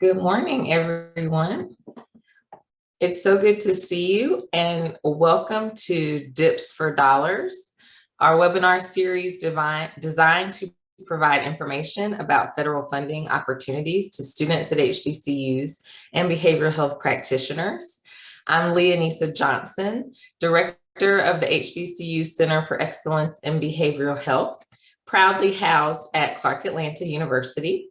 Good morning, everyone. It's so good to see you and welcome to Dips for Dollars, our webinar series designed to provide information about federal funding opportunities to students at HBCUs and behavioral health practitioners. I'm Leonisa Johnson, Director of the HBCU Center for Excellence in Behavioral Health, proudly housed at Clark Atlanta University.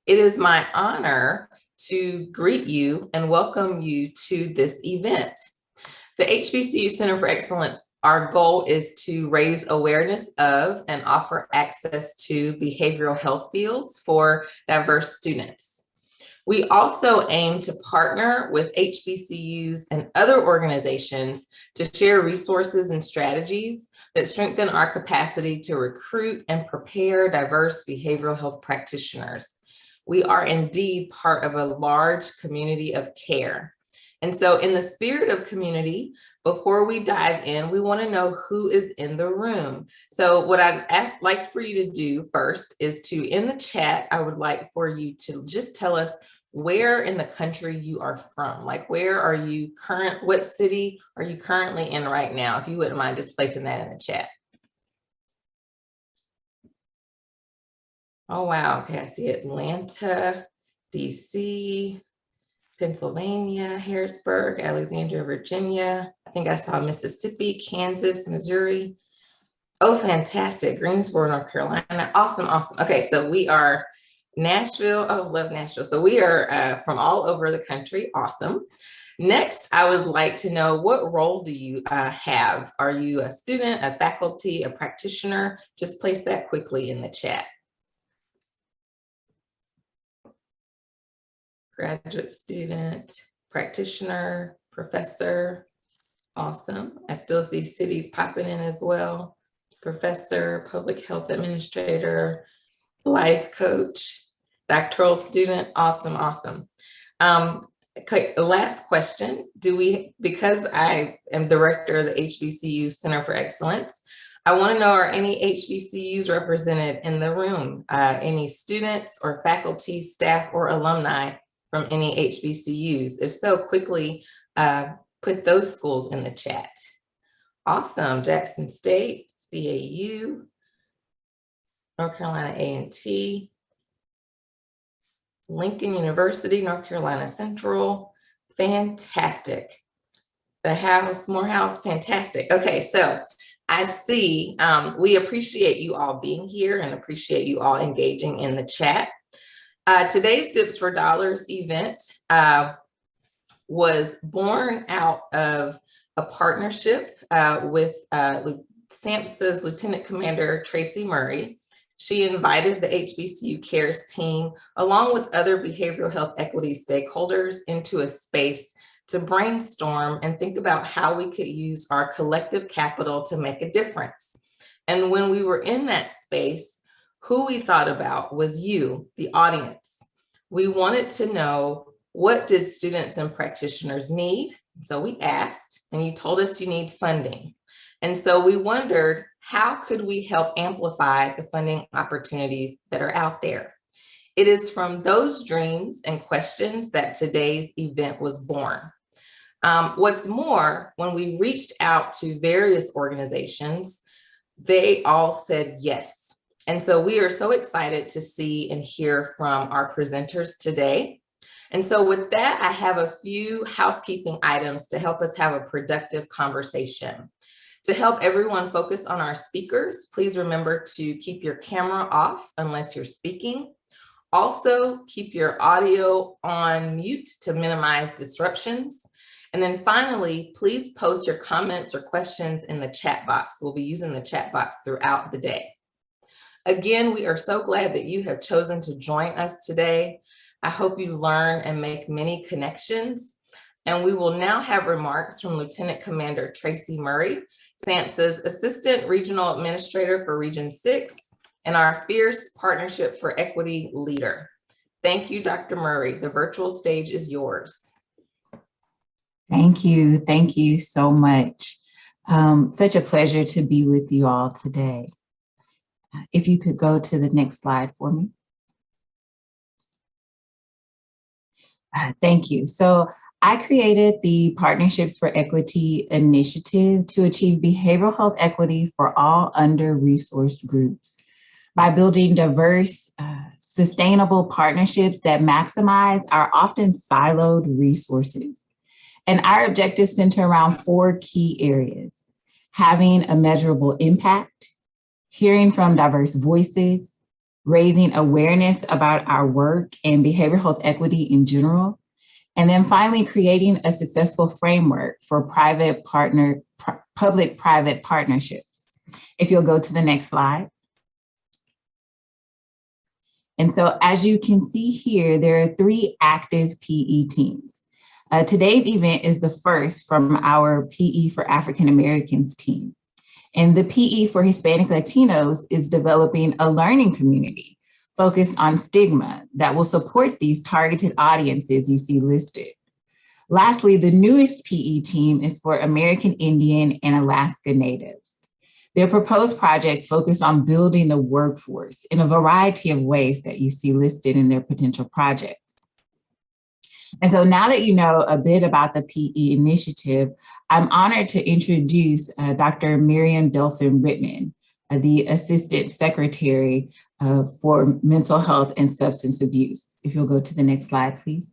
It is my honor to greet you and welcome you to this event. The HBCU Center for Excellence, our goal is to raise awareness of and offer access to behavioral health fields for diverse students. We also aim to partner with HBCUs and other organizations to share resources and strategies that strengthen our capacity to recruit and prepare diverse behavioral health practitioners. We are indeed part of a large community of care. And so in the spirit of community, before we dive in, we want to know who is in the room. So what I'd like for you to do first is to, in the chat, I would like for you to just tell us where in the country you are from. Like, where are you what city are you currently in right now? If you wouldn't mind just placing that in the chat. Oh, wow. Okay, I see Atlanta, DC, Pennsylvania, Harrisburg, Alexandria, Virginia. I think I saw Mississippi, Kansas, Missouri. Oh, fantastic. Greensboro, North Carolina. Awesome, awesome. Okay, so we are Nashville. Oh, love Nashville. So we are from all over the country. Awesome. Next, I would like to know, what role do you have? Are you a student, a faculty, a practitioner? Just place that quickly in the chat. Graduate student, practitioner, professor. Awesome. I still see cities popping in as well. Professor, public health administrator, life coach, doctoral student. Awesome, awesome. Okay, last question. Because I am director of the HBCU Center for Excellence, I want to know, are any HBCUs represented in the room? Any students or faculty, staff, or alumni from any HBCUs? If so, quickly put those schools in the chat. Awesome. Jackson State, CAU, North Carolina A&T, Lincoln University, North Carolina Central. Fantastic. The House, Morehouse, fantastic. Okay, so I see we appreciate you all being here and appreciate you all engaging in the chat. Today's Dips for Dollars event was born out of a partnership with SAMHSA's Lieutenant Commander Tracy Murray. She invited the HBCU Cares team, along with other behavioral health equity stakeholders, into a space to brainstorm and think about how we could use our collective capital to make a difference. And when we were in that space, who we thought about was you, the audience. We wanted to know, what did students and practitioners need? So we asked, and you told us you need funding. And so we wondered, how could we help amplify the funding opportunities that are out there? It is from those dreams and questions that today's event was born. What's more, when we reached out to various organizations, they all said yes. And so we are so excited to see and hear from our presenters today. And so with that, I have a few housekeeping items to help us have a productive conversation. To help everyone focus on our speakers, please remember to keep your camera off unless you're speaking. Also, keep your audio on mute to minimize disruptions. And then finally, please post your comments or questions in the chat box. We'll be using the chat box throughout the day. Again, we are so glad that you have chosen to join us today. I hope you learn and make many connections. And we will now have remarks from Lieutenant Commander Tracy Murray, SAMHSA's Assistant Regional Administrator for Region 6 and our Fierce Partnership for Equity leader. Thank you, Dr. Murray. The virtual stage is yours. Thank you. Thank you so much. Such a pleasure to be with you all today. If you could go to the next slide for me. Thank you. So I created the Partnerships for Equity initiative to achieve behavioral health equity for all under-resourced groups by building diverse, sustainable partnerships that maximize our often siloed resources. And our objectives center around four key areas: having a measurable impact, hearing from diverse voices, raising awareness about our work and behavioral health equity in general, and then finally creating a successful framework for public-private partnerships. If you'll go to the next slide. And so as you can see here, there are 3 active PE teams. Today's event is the first from our PE for African Americans team. And the PE for Hispanic Latinos is developing a learning community focused on stigma that will support these targeted audiences you see listed. Lastly, the newest PE team is for American Indian and Alaska Natives. Their proposed projects focus on building the workforce in a variety of ways that you see listed in their potential projects. And so now that you know a bit about the PE initiative, I'm honored to introduce Dr. Miriam Delphin-Rittman, the Assistant Secretary for Mental Health and Substance Abuse. If you'll go to the next slide, please.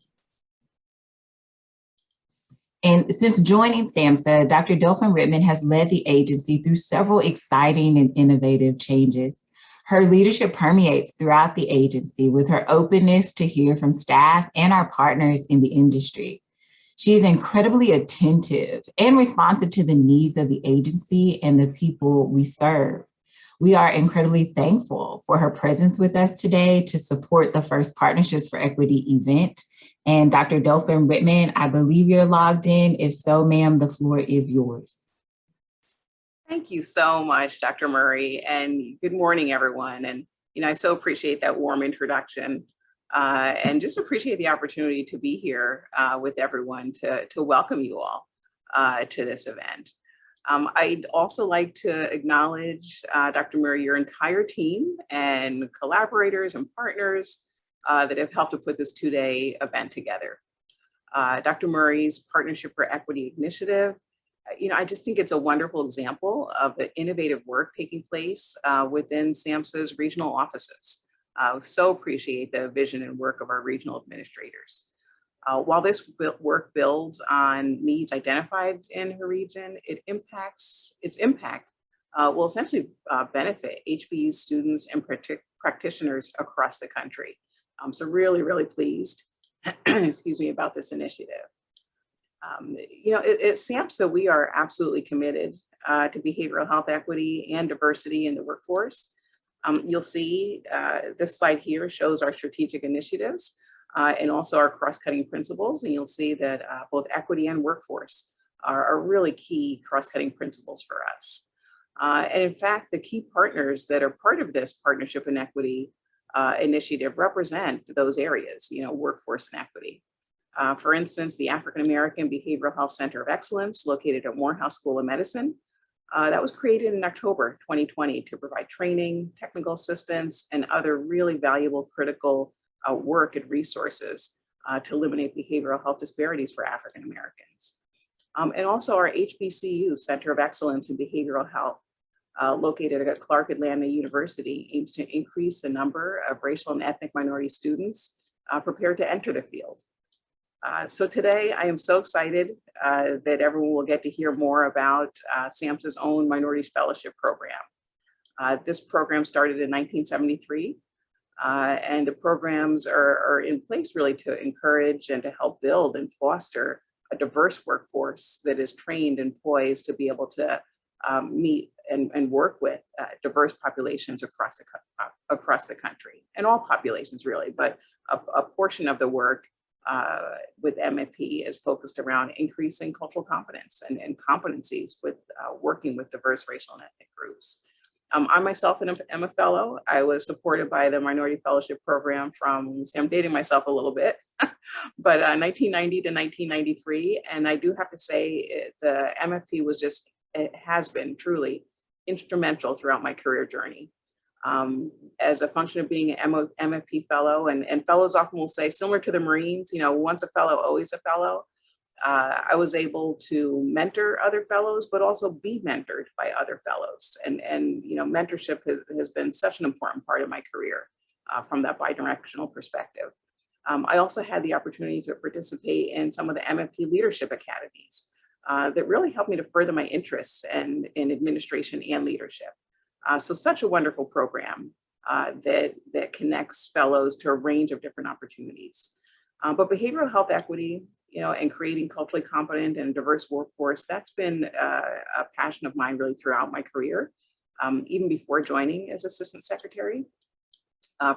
And since joining SAMHSA, Dr. Delphin-Rittman has led the agency through several exciting and innovative changes. Her leadership permeates throughout the agency with her openness to hear from staff and our partners in the industry. She is incredibly attentive and responsive to the needs of the agency and the people we serve. We are incredibly thankful for her presence with us today to support the first Partnerships for Equity event. And Dr. Delphin-Rittman, I believe you're logged in. If so, ma'am, the floor is yours. Thank you so much, Dr. Murray, and good morning, everyone. And I so appreciate that warm introduction, and just appreciate the opportunity to be here with everyone to welcome you all to this event. I'd also like to acknowledge, Dr. Murray, your entire team and collaborators and partners that have helped to put this two-day event together. Dr. Murray's Partnership for Equity initiative, I just think it's a wonderful example of the innovative work taking place within SAMHSA's regional offices. So appreciate the vision and work of our regional administrators. While this work builds on needs identified in her region, its impact will essentially benefit HBU students and practitioners across the country. So really, really pleased, excuse me, about this initiative. At SAMHSA, we are absolutely committed to behavioral health equity and diversity in the workforce. You'll see this slide here shows our strategic initiatives and also our cross-cutting principles. And you'll see that both equity and workforce are really key cross-cutting principles for us. And in fact, the key partners that are part of this Partnership in Equity initiative represent those areas, workforce and equity. For instance, the African American Behavioral Health Center of Excellence located at Morehouse School of Medicine, that was created in October 2020 to provide training, technical assistance, and other really valuable critical work and resources to eliminate behavioral health disparities for African Americans. And also our HBCU Center of Excellence in Behavioral Health, located at Clark Atlanta University, aims to increase the number of racial and ethnic minority students prepared to enter the field. So today I am so excited that everyone will get to hear more about SAMHSA's own Minorities Fellowship Program. This program started in 1973, and the programs are in place really to encourage and to help build and foster a diverse workforce that is trained and poised to be able to meet and work with diverse populations across the country, and all populations really, but a portion of the work with MFP is focused around increasing cultural competence and competencies with working with diverse racial and ethnic groups. I myself am a fellow. I was supported by the Minority Fellowship Program from, see, I'm dating myself a little bit, but 1990 to 1993. And I do have to say the MFP it has been truly instrumental throughout my career journey. As a function of being an MFP fellow, and fellows often will say, similar to the Marines, once a fellow, always a fellow. I was able to mentor other fellows, but also be mentored by other fellows. And mentorship has been such an important part of my career from that bidirectional perspective. I also had the opportunity to participate in some of the MFP leadership academies that really helped me to further my interests in administration and leadership. So such a wonderful program that connects fellows to a range of different opportunities. But behavioral health equity, and creating culturally competent and diverse workforce, that's been a passion of mine really throughout my career, even before joining as assistant secretary.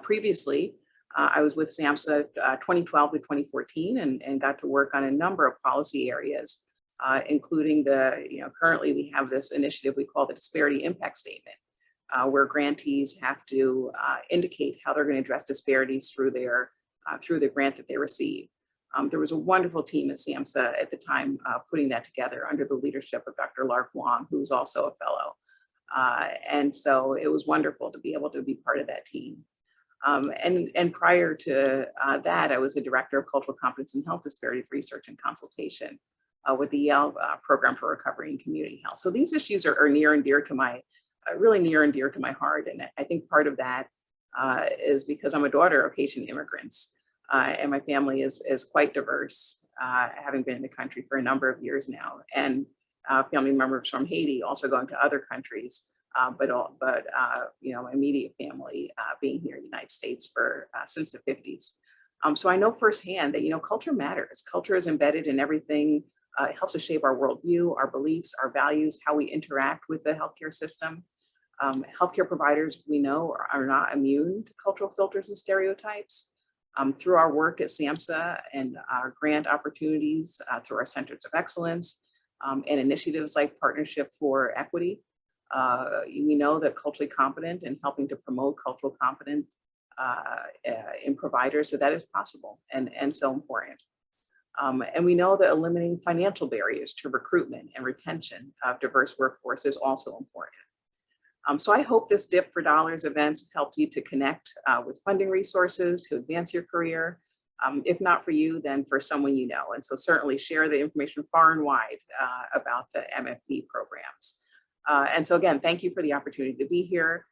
Previously, I was with SAMHSA 2012 to 2014 and got to work on a number of policy areas, including currently we have this initiative we call the Disparity Impact Statement, where grantees have to indicate how they're going to address disparities through the grant that they receive. There was a wonderful team at SAMHSA at the time putting that together under the leadership of Dr. Lark Wong, who's also a fellow. And so it was wonderful to be able to be part of that team. And prior to that, I was the director of cultural competence and health disparities research and consultation with the L.E.A.P program for recovery and community health. So these issues are near and dear to my, really near and dear to my heart. And I think part of that is because I'm a daughter of Haitian immigrants. And my family is quite diverse, having been in the country for a number of years now, and family members from Haiti also going to other countries, but my immediate family being here in the United States for since the 50s. So I know firsthand that culture matters. Culture is embedded in everything. It helps to shape our worldview, our beliefs, our values, how we interact with the healthcare system. Healthcare providers, we know, are not immune to cultural filters and stereotypes. Through our work at SAMHSA and our grant opportunities through our centers of excellence and initiatives like Partnership for Equity, we know that culturally competent and helping to promote cultural competence in providers, so that is possible and so important. And we know that eliminating financial barriers to recruitment and retention of diverse workforce is also important. So I hope this Dip for Dollars events helped you to connect with funding resources to advance your career. If not for you, then for someone you know. And so certainly share the information far and wide about the MFP programs. And so again, thank you for the opportunity to be here.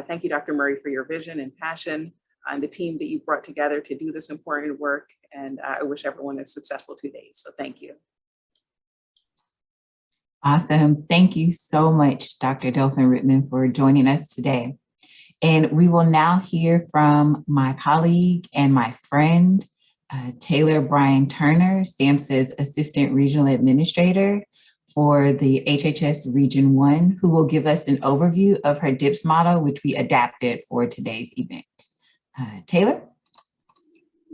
Thank you, Dr. Murray, for your vision and passion and the team that you brought together to do this important work. And I wish everyone a successful 2 days. So thank you. Awesome. Thank you so much, Dr. Delphin Rittman, for joining us today. And we will now hear from my colleague and my friend, Taylor Bryan Turner, SAMHSA's Assistant Regional Administrator for the HHS Region 1, who will give us an overview of her DIPS model, which we adapted for today's event. Taylor?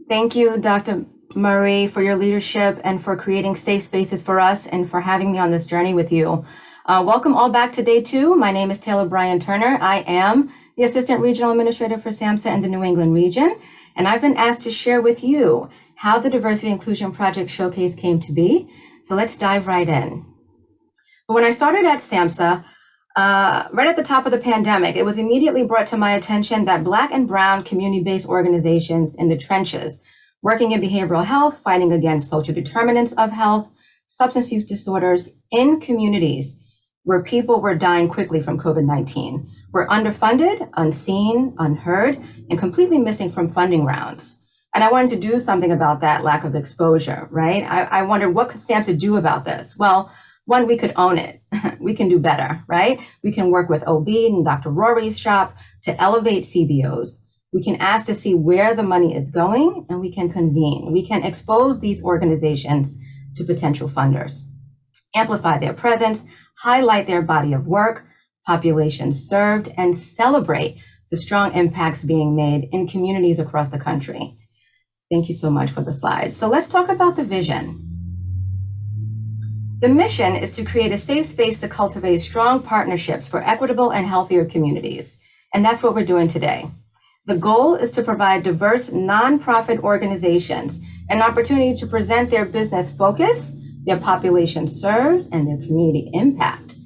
Thank you, Dr. Murray, for your leadership and for creating safe spaces for us and for having me on this journey with you. Welcome all back to day 2. My name is Taylor Bryan Turner. I am the Assistant Regional Administrator for SAMHSA in the New England region, and I've been asked to share with you how the Diversity Inclusion Project Showcase came to be. So let's dive right in. But when I started at SAMHSA, right at the top of the pandemic, it was immediately brought to my attention that Black and Brown community-based organizations in the trenches, working in behavioral health, fighting against social determinants of health, substance use disorders in communities where people were dying quickly from COVID-19, were underfunded, unseen, unheard, and completely missing from funding rounds. And I wanted to do something about that lack of exposure, right? I wondered, what could SAMHSA do about this? Well, one, we could own it. We can do better, right? We can work with OB and Dr. Rory's shop to elevate CBOs. We can ask to see where the money is going, and we can convene. We can expose these organizations to potential funders, amplify their presence, highlight their body of work, populations served, and celebrate the strong impacts being made in communities across the country. Thank you so much for the slides. So let's talk about the vision. The mission is to create a safe space to cultivate strong partnerships for equitable and healthier communities. And that's what we're doing today. The goal is to provide diverse nonprofit organizations an opportunity to present their business focus, their population served, and their community impact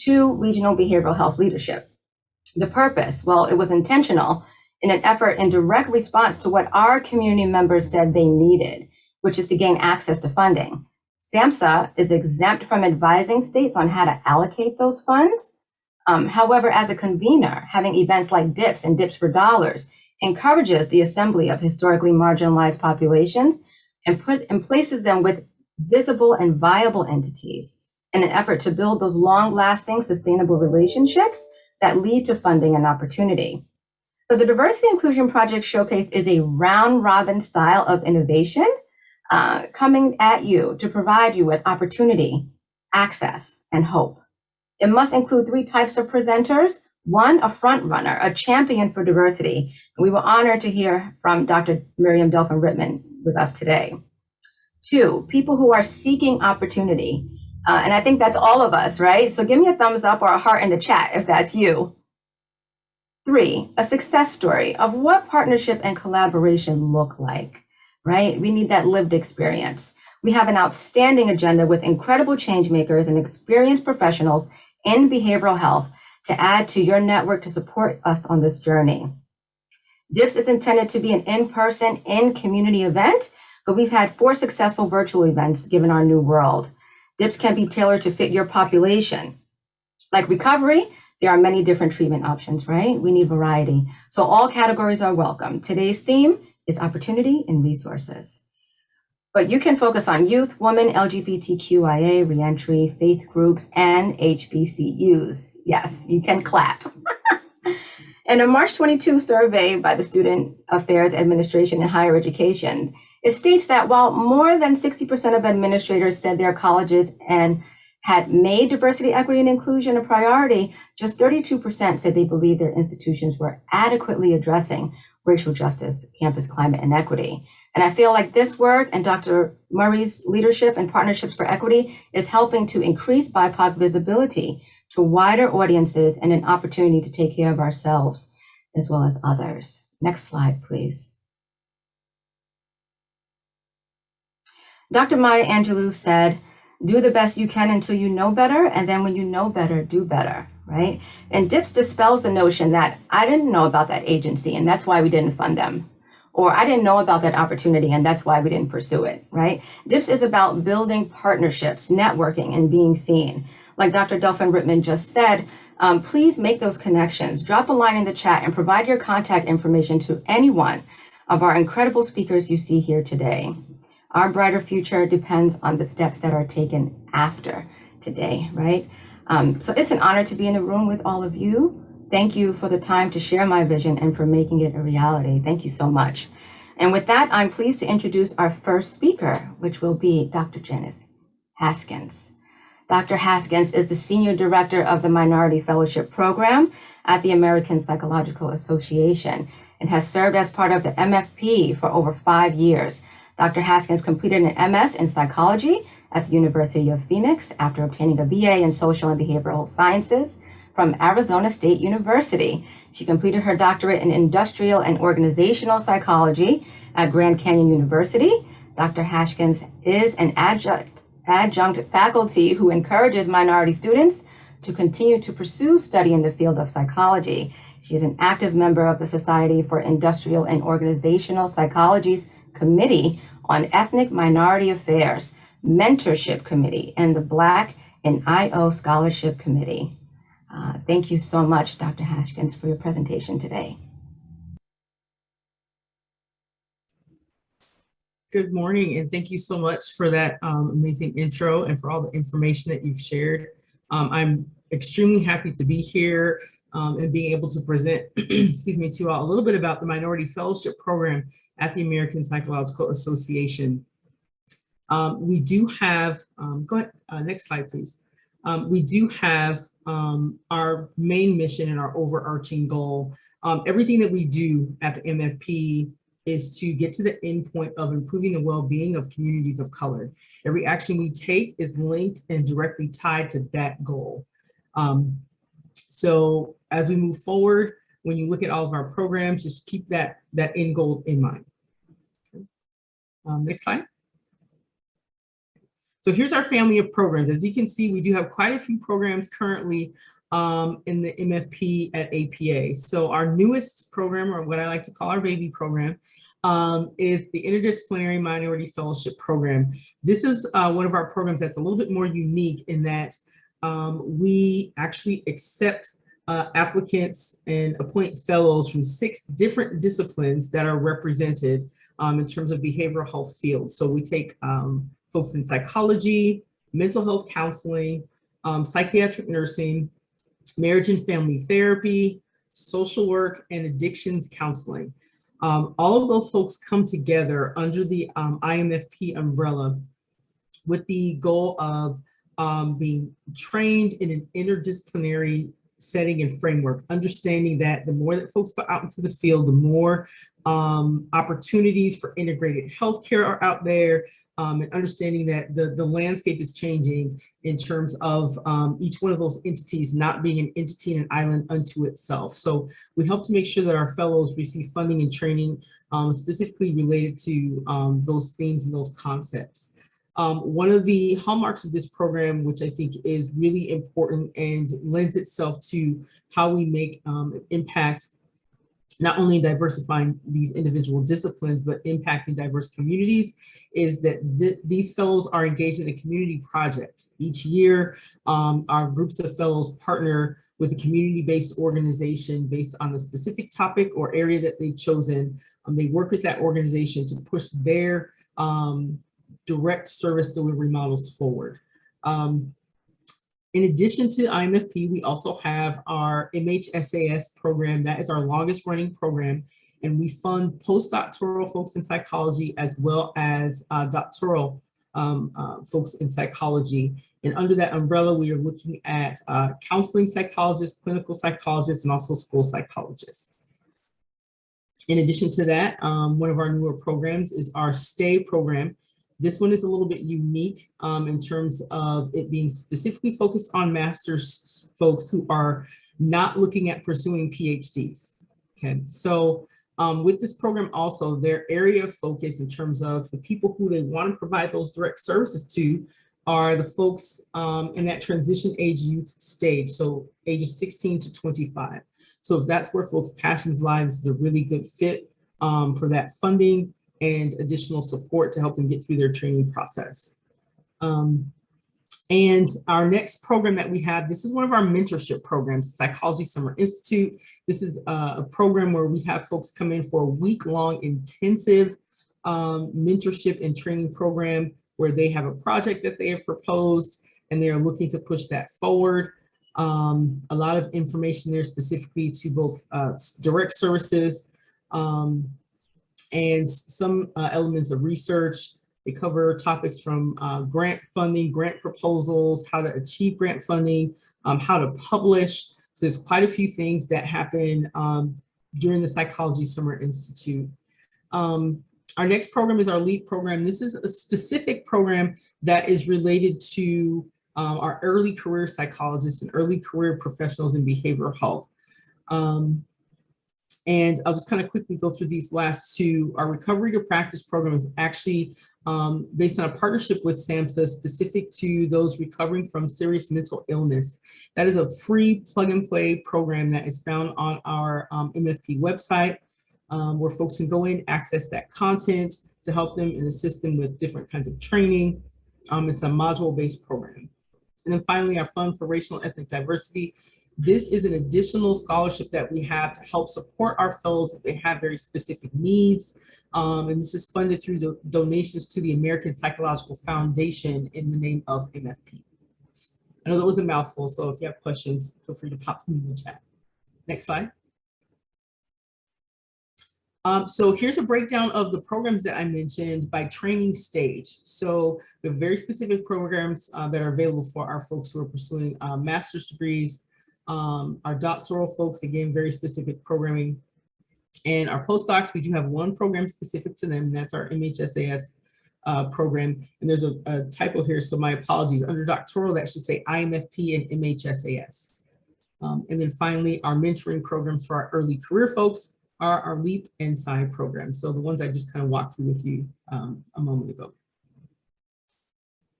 to regional behavioral health leadership. The purpose, well, it was intentional in an effort in direct response to what our community members said they needed, which is to gain access to funding. SAMHSA is exempt from advising states on how to allocate those funds. However, as a convener, having events like DIPS and DIPS for Dollars encourages the assembly of historically marginalized populations and places them with visible and viable entities in an effort to build those long-lasting, sustainable relationships that lead to funding and opportunity. So the Diversity Inclusion Project Showcase is a round-robin style of innovation coming at you to provide you with opportunity, access, and hope. It must include 3 types of presenters. 1, a front runner, a champion for diversity. We were honored to hear from Dr. Miriam Delphin-Rittman with us today. 2, people who are seeking opportunity. And I think that's all of us, right? So give me a thumbs up or a heart in the chat if that's you. 3, a success story of what partnership and collaboration look like, right? We need that lived experience. We have an outstanding agenda with incredible change makers and experienced professionals in behavioral health to add to your network to support us on this journey. DIPS is intended to be an in-person, in-community event, but we've had 4 successful virtual events given our new world. DIPS can be tailored to fit your population. Like recovery, there are many different treatment options, right? We need variety. So all categories are welcome. Today's theme is opportunity and resources. But you can focus on youth, women, LGBTQIA, reentry, faith groups, and HBCUs. Yes, you can clap. In a March 22 survey by the Student Affairs Administration in Higher Education, it states that while more than 60% of administrators said their colleges and had made diversity, equity, and inclusion a priority, just 32% said they believed their institutions were adequately addressing racial justice, campus climate, and equity. And I feel like this work and Dr. Murray's leadership and Partnerships for Equity is helping to increase BIPOC visibility to wider audiences and an opportunity to take care of ourselves as well as others. Next slide, please. Dr. Maya Angelou said, do the best you can until you know better, and then when you know better, do better, right? And DIPS dispels the notion that I didn't know about that agency and that's why we didn't fund them. Or I didn't know about that opportunity and that's why we didn't pursue it, right? DIPS is about building partnerships, networking, and being seen. Like Dr. Delphin-Rittman just said, please make those connections. Drop a line in the chat and provide your contact information to any one of our incredible speakers you see here today. Our brighter future depends on the steps that are taken after today, right? So it's an honor to be in the room with all of you. Thank you for the time to share my vision and for making it a reality. Thank you so much. And with that, I'm pleased to introduce our first speaker, which will be Dr. Janice Haskins. Dr. Haskins is the Senior Director of the Minority Fellowship Program at the American Psychological Association and has served as part of the MFP for over 5 years. Dr. Haskins completed an MS in psychology at the University of Phoenix after obtaining a BA in social and behavioral sciences from Arizona State University. She completed her doctorate in industrial and organizational psychology at Grand Canyon University. Dr. Haskins is an adjunct faculty who encourages minority students to continue to pursue study in the field of psychology. She is an active member of the Society for Industrial and Organizational Psychology's Committee on Ethnic Minority Affairs, Mentorship Committee, and the Black and IO Scholarship Committee. Thank you so much, Dr. Haskins, for your presentation today. Good morning, and thank you so much for that amazing intro and for all the information that you've shared. I'm extremely happy to be here and being able to present, excuse me, to you all a little bit about the Minority Fellowship Program at the American Psychological Association. We do have, go ahead, next slide, please. We do have our main mission and our overarching goal. Everything that we do at the MFP is to get to the end point of improving the well-being of communities of color. Every action we take is linked and directly tied to that goal. So as we move forward, when you look at all of our programs, just keep that end goal in mind. Next slide. So here's our family of programs. As you can see, we do have quite a few programs currently in the MFP at APA. So our newest program, or what I like to call our baby program, is the Interdisciplinary Minority Fellowship Program. This is one of our programs that's a little bit more unique in that we actually accept applicants and appoint fellows from 6 different disciplines that are represented in terms of behavioral health fields. So we take folks in psychology, mental health counseling, psychiatric nursing, marriage and family therapy, social work, and addictions counseling. All of those folks come together under the IMFP umbrella with the goal of being trained in an interdisciplinary setting and framework, understanding that the more that folks go out into the field, the more opportunities for integrated healthcare are out there, and understanding that the landscape is changing in terms of each one of those entities not being an entity and an island unto itself. So we help to make sure that our fellows receive funding and training specifically related to those themes and those concepts. One of the hallmarks of this program, which I think is really important and lends itself to how we make an impact, not only diversifying these individual disciplines, but impacting diverse communities, is that these fellows are engaged in a community project. Each year, our groups of fellows partner with a community-based organization based on the specific topic or area that they've chosen. They work with that organization to push their direct service delivery models forward. In addition to IMFP, we also have our MHSAS program. That is our longest running program. And we fund postdoctoral folks in psychology as well as doctoral folks in psychology. And under that umbrella, we are looking at counseling psychologists, clinical psychologists, and also school psychologists. In addition to that, one of our newer programs is our STAY program. This one is a little bit unique in terms of it being specifically focused on master's folks who are not looking at pursuing PhDs. Okay, so with this program also, their area of focus in terms of the people who they want to provide those direct services to are the folks in that transition age youth stage, so ages 16 to 25. So if that's where folks' passions lie, this is a really good fit for that funding and additional support to help them get through their training process. And our next program that we have, this is one of our mentorship programs, Psychology Summer Institute. This is a program where we have folks come in for a week-long intensive mentorship and training program where they have a project that they have proposed and they are looking to push that forward. A lot of information there specifically to both direct services, and some elements of research. They cover topics from grant funding, grant proposals, how to achieve grant funding, how to publish. So there's quite a few things that happen during the Psychology Summer Institute. Our next program is our L.E.A.P program. This is a specific program that is related to our early career psychologists and early career professionals in behavioral health. And I'll just kind of quickly go through these last two. Our Recovery to Practice program is actually based on a partnership with SAMHSA specific to those recovering from serious mental illness. That is a free plug and play program that is found on our MFP website, where folks can go in, access that content to help them and assist them with different kinds of training. It's a module-based program. And then finally, our Fund for Racial and Ethnic Diversity. This is an additional scholarship that we have to help support our fellows if they have very specific needs. And this is funded through the donations to the American Psychological Foundation in the name of MFP. I know that was a mouthful, so if you have questions, feel free to pop them in the chat. Next slide. So here's a breakdown of the programs that I mentioned by training stage. So we have very specific programs that are available for our folks who are pursuing master's degrees. Our doctoral folks, again, very specific programming. And our postdocs, we do have one program specific to them, and that's our MHSAS program. And there's a typo here, so my apologies. Under doctoral, that should say IMFP and MHSAS. And then finally, our mentoring program for our early career folks are our L.E.A.P and PSY programs. So the ones I just kind of walked through with you a moment ago.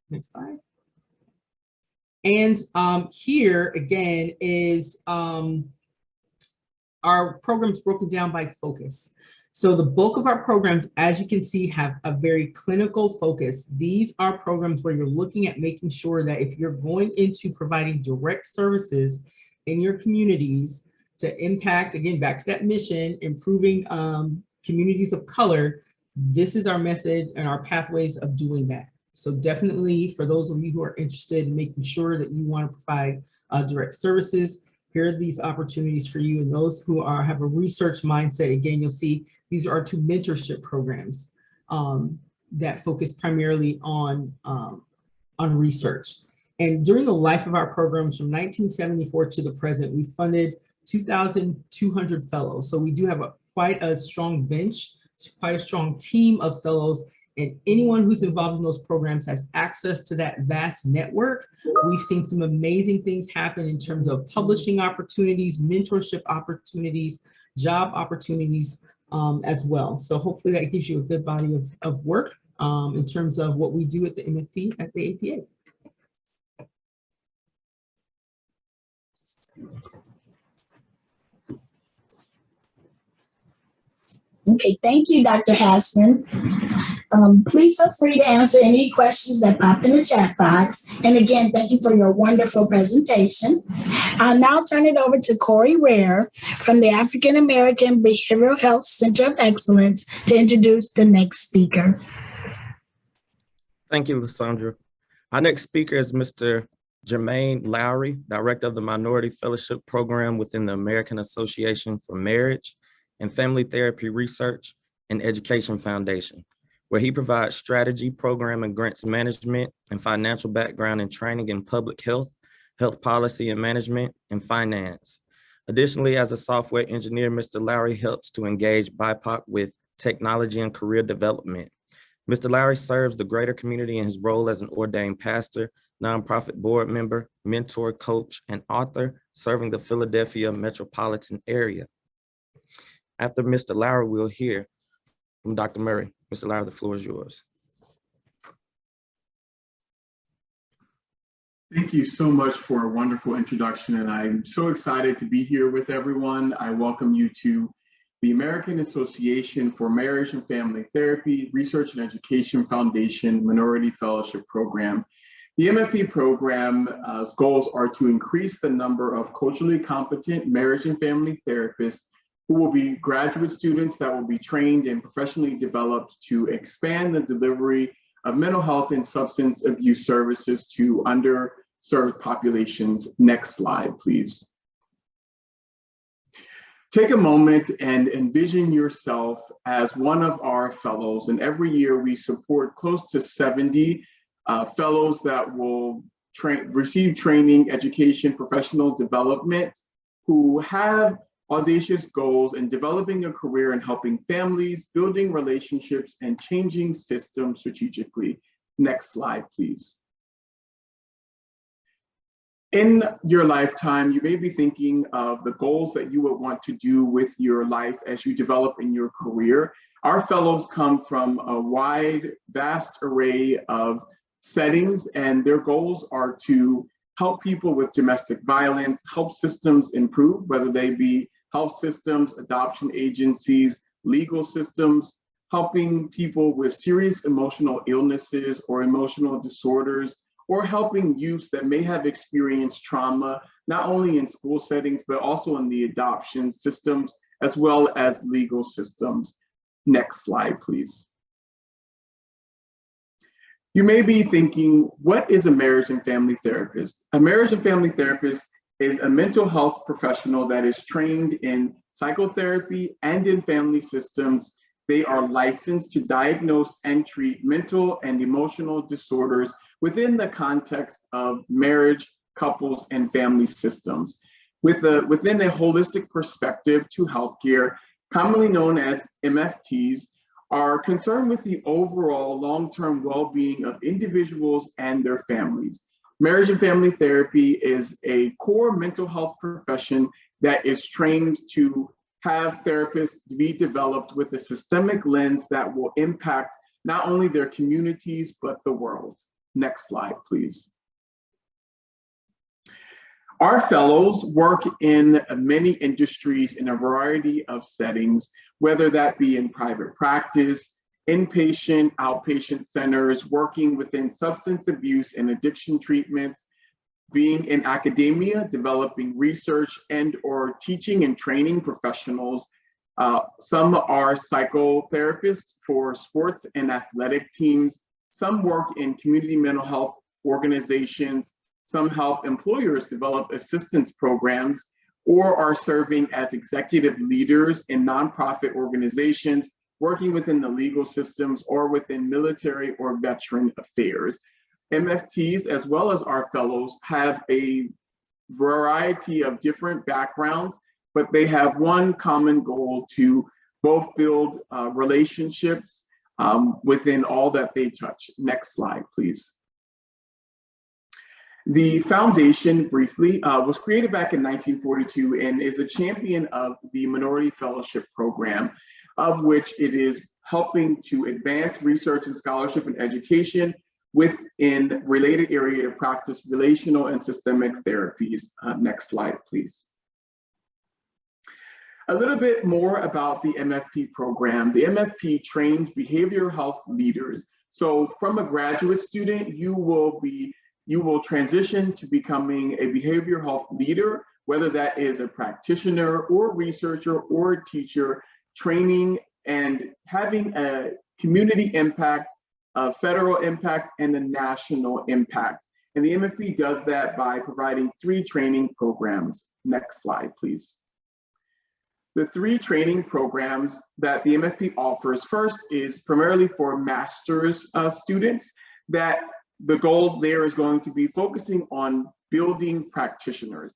Next slide. And here again is our programs broken down by focus. So the bulk of our programs, as you can see, have a very clinical focus. These are programs where you're looking at making sure that if you're going into providing direct services in your communities to impact, again, back to that mission, improving communities of color, this is our method and our pathways of doing that. So definitely for those of you who are interested in making sure that you want to provide direct services, here are these opportunities for you. And those who have a research mindset, again, you'll see these are our 2 mentorship programs that focus primarily on research. And during the life of our programs from 1974 to the present, we funded 2,200 fellows. So we do have quite a strong bench, quite a strong team of fellows, and anyone who's involved in those programs has access to that vast network. We've seen some amazing things happen in terms of publishing opportunities, mentorship opportunities, job opportunities as well. So hopefully that gives you a good body of work in terms of what we do at the MFP at the APA. Okay, thank you, Dr. Hashman. Please feel free to answer any questions that popped in the chat box. And again, thank you for your wonderful presentation. I'll now turn it over to Corey Ware from the African American Behavioral Health Center of Excellence to introduce the next speaker. Thank you, Lysandra. Our next speaker is Mr. Jermaine Lowry, Director of the Minority Fellowship Program within the American Association for Marriage and Family Therapy Research and Education Foundation, where he provides strategy, program, and grants management and financial background and training in public health, health policy and management, and finance. Additionally, as a software engineer, Mr. Lowry helps to engage BIPOC with technology and career development. Mr. Lowry serves the greater community in his role as an ordained pastor, nonprofit board member, mentor, coach, and author, serving the Philadelphia metropolitan area. After Mr. Lowry, we'll hear from Dr. Murray. Mr. Lowry, the floor is yours. Thank you so much for a wonderful introduction, and I'm so excited to be here with everyone. I welcome you to the American Association for Marriage and Family Therapy Research and Education Foundation Minority Fellowship Program. The MFP program's goals are to increase the number of culturally competent marriage and family therapists who will be graduate students that will be trained and professionally developed to expand the delivery of mental health and substance abuse services to underserved populations. Next slide, please. Take a moment and envision yourself as one of our fellows. And every year we support close to 70 fellows that will receive training, education, professional development, who have audacious goals in developing a career in helping families, building relationships, and changing systems strategically. Next slide, please. In your lifetime, you may be thinking of the goals that you would want to do with your life as you develop in your career. Our fellows come from a wide, vast array of settings, and their goals are to help people with domestic violence, help systems improve, whether they be health systems, adoption agencies, legal systems, helping people with serious emotional illnesses or emotional disorders, or helping youths that may have experienced trauma, not only in school settings, but also in the adoption systems, as well as legal systems. Next slide, please. You may be thinking, what is a marriage and family therapist? A marriage and family therapist is a mental health professional that is trained in psychotherapy and in family systems. They are licensed to diagnose and treat mental and emotional disorders within the context of marriage, couples, and family systems. Within a holistic perspective to healthcare, commonly known as MFTs, are concerned with the overall long-term well-being of individuals and their families. Marriage and family therapy is a core mental health profession that is trained to have therapists be developed with a systemic lens that will impact not only their communities, but the world. Next slide, please. Our fellows work in many industries in a variety of settings, whether that be in private practice, inpatient, outpatient centers, working within substance abuse and addiction treatments, being in academia, developing research and or teaching and training professionals. Some are psychotherapists for sports and athletic teams. Some work in community mental health organizations. Some help employers develop assistance programs or are serving as executive leaders in nonprofit organizations, working within the legal systems or within military or veteran affairs. MFTs, as well as our fellows, have a variety of different backgrounds, but they have one common goal to both build relationships within all that they touch. Next slide, please. The foundation, briefly, was created back in 1942 and is a champion of the Minority Fellowship Program, of which it is helping to advance research and scholarship and education within related area to practice relational and systemic therapies. Next slide, please. A little bit more about the MFP program. The MFP trains behavioral health leaders. So from a graduate student, you will transition to becoming a behavioral health leader, whether that is a practitioner or researcher or a teacher, training and having a community impact, a federal impact, and a national impact. And the MFP does that by providing 3 training programs. Next slide, please. The 3 training programs that the MFP offers, first is primarily for master's students, that the goal there is going to be focusing on building practitioners.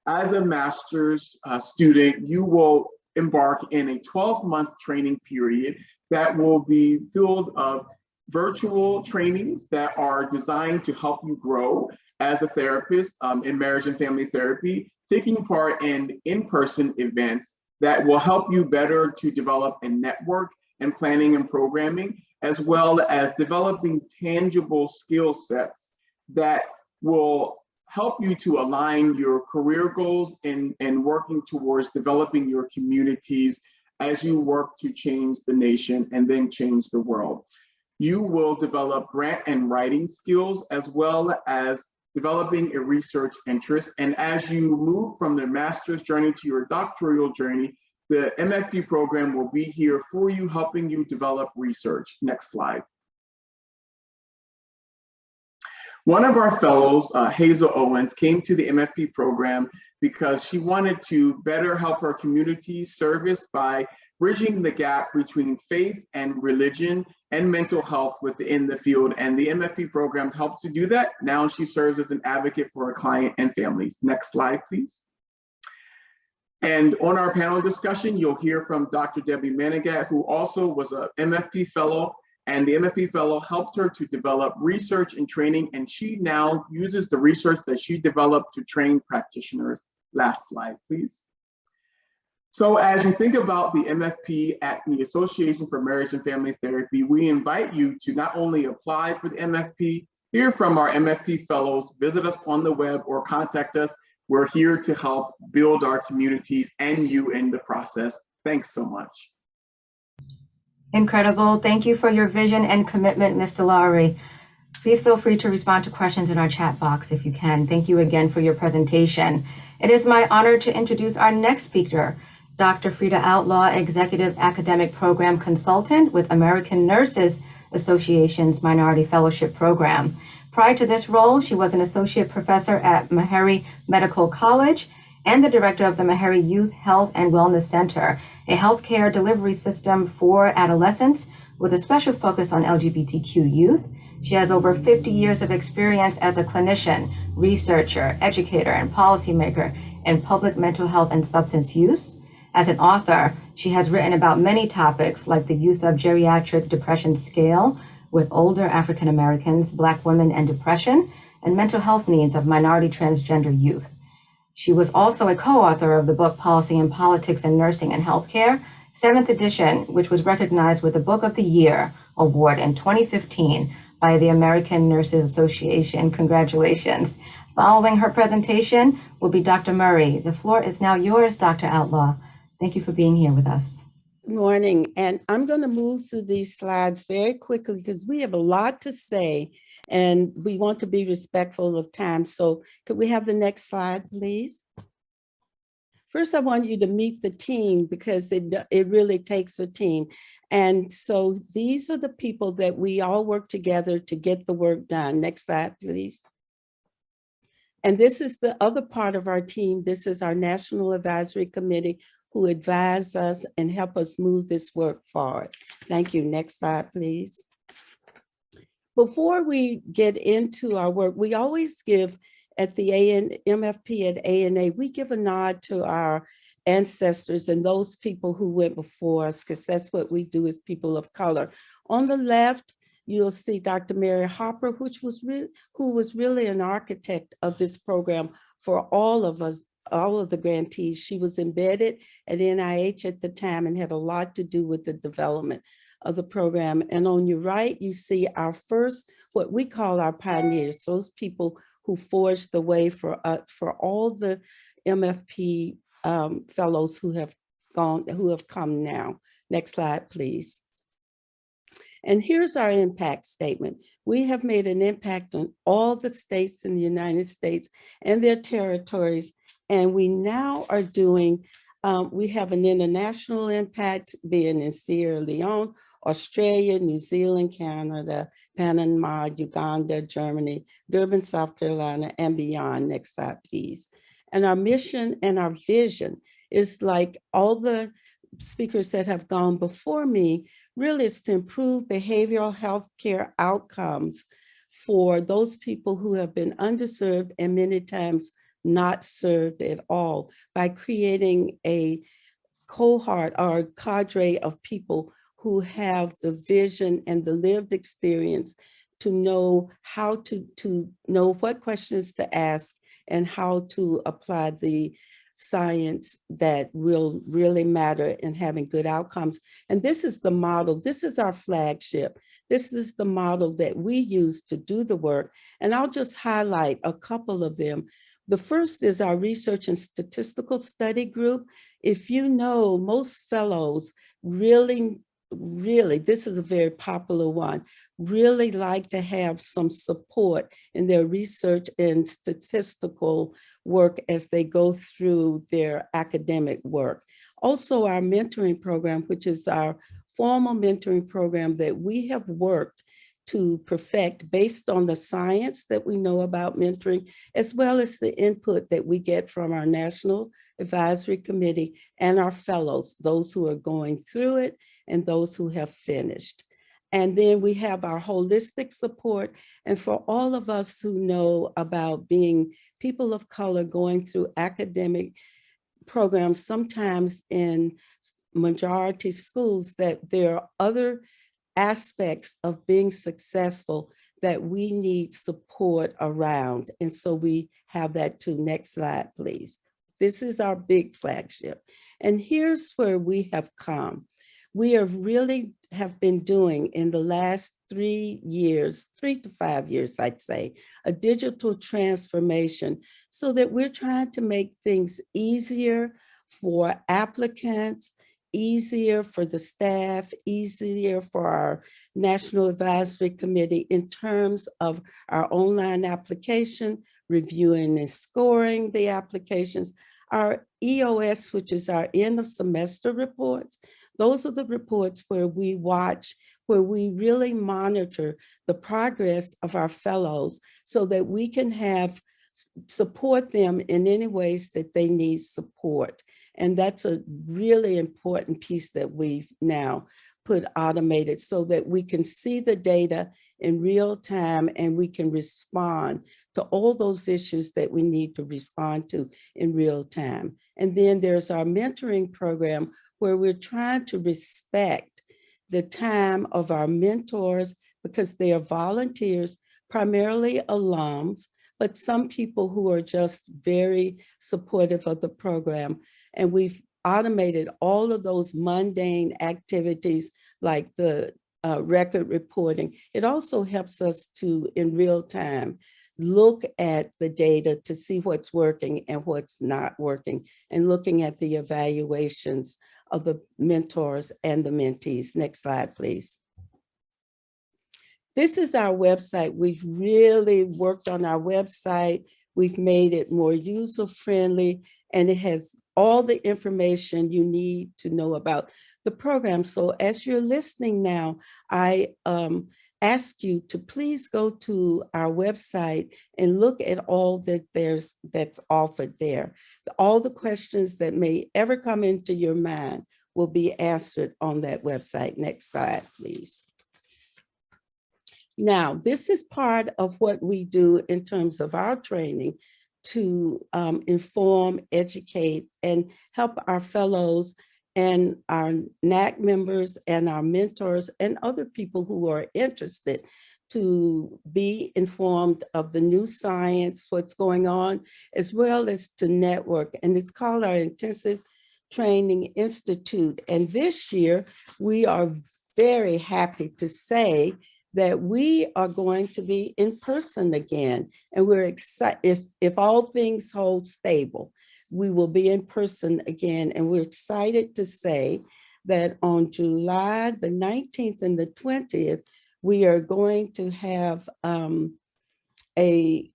As a master's student, you will embark in a 12-month training period that will be filled of virtual trainings that are designed to help you grow as a therapist in marriage and family therapy, taking part in in-person events that will help you better to develop a network and planning and programming, as well as developing tangible skill sets that will help you to align your career goals and working towards developing your communities as you work to change the nation and then change the world. You will develop grant and writing skills, as well as developing a research interest. And as you move from the master's journey to your doctoral journey, the MFP program will be here for you, helping you develop research. Next slide. One of our fellows, Hazel Owens, came to the MFP program because she wanted to better help her community service by bridging the gap between faith and religion and mental health within the field. And the MFP program helped to do that. Now she serves as an advocate for her client and families. Next slide, please. And on our panel discussion, you'll hear from Dr. Debbie Manigat, who also was a MFP fellow, and the MFP fellow helped her to develop research and training, and she now uses the research that she developed to train practitioners. Last slide, please. So as you think about the MFP at the Association for Marriage and Family Therapy, we invite you to not only apply for the MFP, hear from our MFP fellows, visit us on the web, or contact us. We're here to help build our communities and you in the process. Thanks so much. Incredible. Thank you for your vision and commitment, Mr. Lowry. Please feel free to respond to questions in our chat box if you can. Thank you again for your presentation. It is my honor to introduce our next speaker, Dr. Frida Outlaw, Executive Academic Program Consultant with American Nurses Association's Minority Fellowship Program. Prior to this role, she was an associate professor at Meharry Medical College and the director of the Meharry Youth Health and Wellness Center, a healthcare delivery system for adolescents with a special focus on LGBTQ youth. She has over 50 years of experience as a clinician, researcher, educator, and policymaker in public mental health and substance use. As an author, she has written about many topics like the use of geriatric depression scale with older African Americans, Black women, and depression, and mental health needs of minority transgender youth. She was also a co-author of the book Policy and Politics in Nursing and Healthcare, 7th edition, which was recognized with the Book of the Year award in 2015 by the American Nurses Association. Congratulations. Following her presentation will be Dr. Murray. The floor is now yours, Dr. Outlaw. Thank you for being here with us. Good morning, and I'm going to move through these slides very quickly because we have a lot to say and we want to be respectful of time. So could we have the next slide, please? First, I want you to meet the team because it really takes a team. And so these are the people that we all work together to get the work done. Next slide, please. And this is the other part of our team. This is our National Advisory Committee who advise us and help us move this work forward. Thank you. Next slide, please. Before we get into our work, we always give at the MFP at ANA, we give a nod to our ancestors and those people who went before us, because that's what we do as people of color. On the left, you'll see Dr. Mary Hopper, who was really an architect of this program for all of us, all of the grantees. She was embedded at NIH at the time and had a lot to do with the development of the program. And on your right, you see our first, what we call our pioneers, those people who forged the way for all the MFP fellows who have come now. Next slide, please. And here's our impact statement. We have made an impact on all the states in the United States and their territories. And we now are doing, we have an international impact being in Sierra Leone, Australia, New Zealand, Canada, Panama, Uganda, Germany, Durban, South Carolina, and beyond. Next slide, please. And our mission and our vision is like all the speakers that have gone before me, really it's to improve behavioral health care outcomes for those people who have been underserved and many times not served at all by creating a cohort or cadre of people who have the vision and the lived experience to know how to know what questions to ask and how to apply the science that will really matter in having good outcomes. And this is the model, this is our flagship. This is the model that we use to do the work. And I'll just highlight a couple of them. The first is our research and statistical study group. If you know, most fellows really, this is a very popular one, really like to have some support in their research and statistical work as they go through their academic work. Also our mentoring program, which is our formal mentoring program that we have worked to perfect based on the science that we know about mentoring, as well as the input that we get from our National Advisory Committee and our fellows, those who are going through it and those who have finished. And then we have our holistic support. And for all of us who know about being people of color going through academic programs, sometimes in majority schools, that there are other aspects of being successful that we need support around. And so we have that too. Next slide, please. This is our big flagship. And here's where we have come. We have really been doing in the last 3 years, 3 to 5 years, I'd say, a digital transformation so that we're trying to make things easier for applicants, easier for the staff, easier for our National Advisory Committee in terms of our online application, reviewing and scoring the applications, our EOS, which is our end of semester reports. Those are the reports where we watch, where we really monitor the progress of our fellows so that we can support them in any ways that they need support. And that's a really important piece that we've now put automated so that we can see the data in real time and we can respond to all those issues that we need to respond to in real time. And then there's our mentoring program where we're trying to respect the time of our mentors because they are volunteers, primarily alums, but some people who are just very supportive of the program. And we've automated all of those mundane activities like the record reporting. It also helps us to, in real time, look at the data to see what's working and what's not working, and looking at the evaluations of the mentors and the mentees. Next slide, please. This is our website. We've really worked on our website. We've made it more user-friendly, and it has all the information you need to know about the program. So as you're listening now, I ask you to please go to our website and look at all that's offered there. All the questions that may ever come into your mind will be answered on that website. Next slide, please. Now, this is part of what we do in terms of our training to inform, educate, and help our fellows and our NAC members and our mentors and other people who are interested to be informed of the new science, what's going on, as well as to network. And it's called our Intensive Training Institute. And this year, we are very happy to say that we are going to be in person again. And we're excited, if all things hold stable, we will be in person again. And we're excited to say that on July the 19th and the 20th, we are going to have a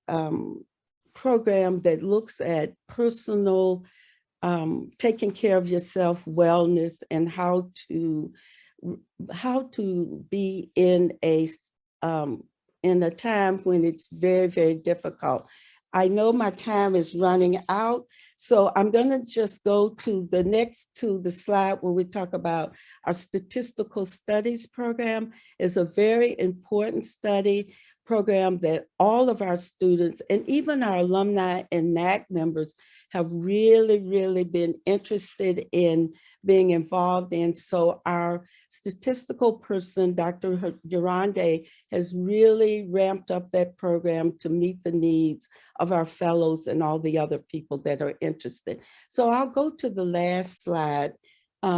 program that looks at personal, taking care of yourself, wellness, and how to be in a time when it's very, very difficult. I know my time is running out, so I'm going to just go to the slide where we talk about our statistical studies program. Is a very important study program that all of our students and even our alumni and NAC members have really, really been interested in being involved in. So our statistical person, Dr. Durande, has really ramped up that program to meet the needs of our fellows and all the other people that are interested. So I'll go to the last slide. I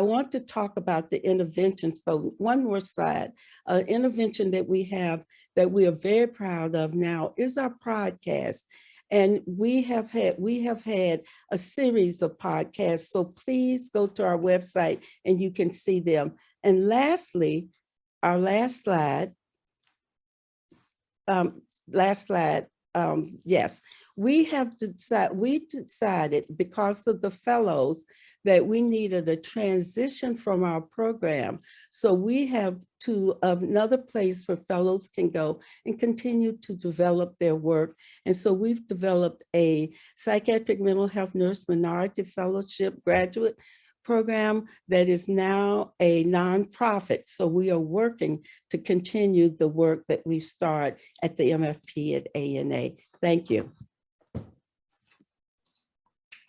want to talk about the interventions. So one more slide. Intervention that we have that we are very proud of now is our podcast. And we have had a series of podcasts. So please go to our website and you can see them. And lastly, our last slide, yes, we decided because of the fellows that we needed a transition from our program. So we have another place where fellows can go and continue to develop their work. And so we've developed a psychiatric mental health nurse minority fellowship graduate program that is now a nonprofit. So we are working to continue the work that we start at the MFP at ANA. Thank you.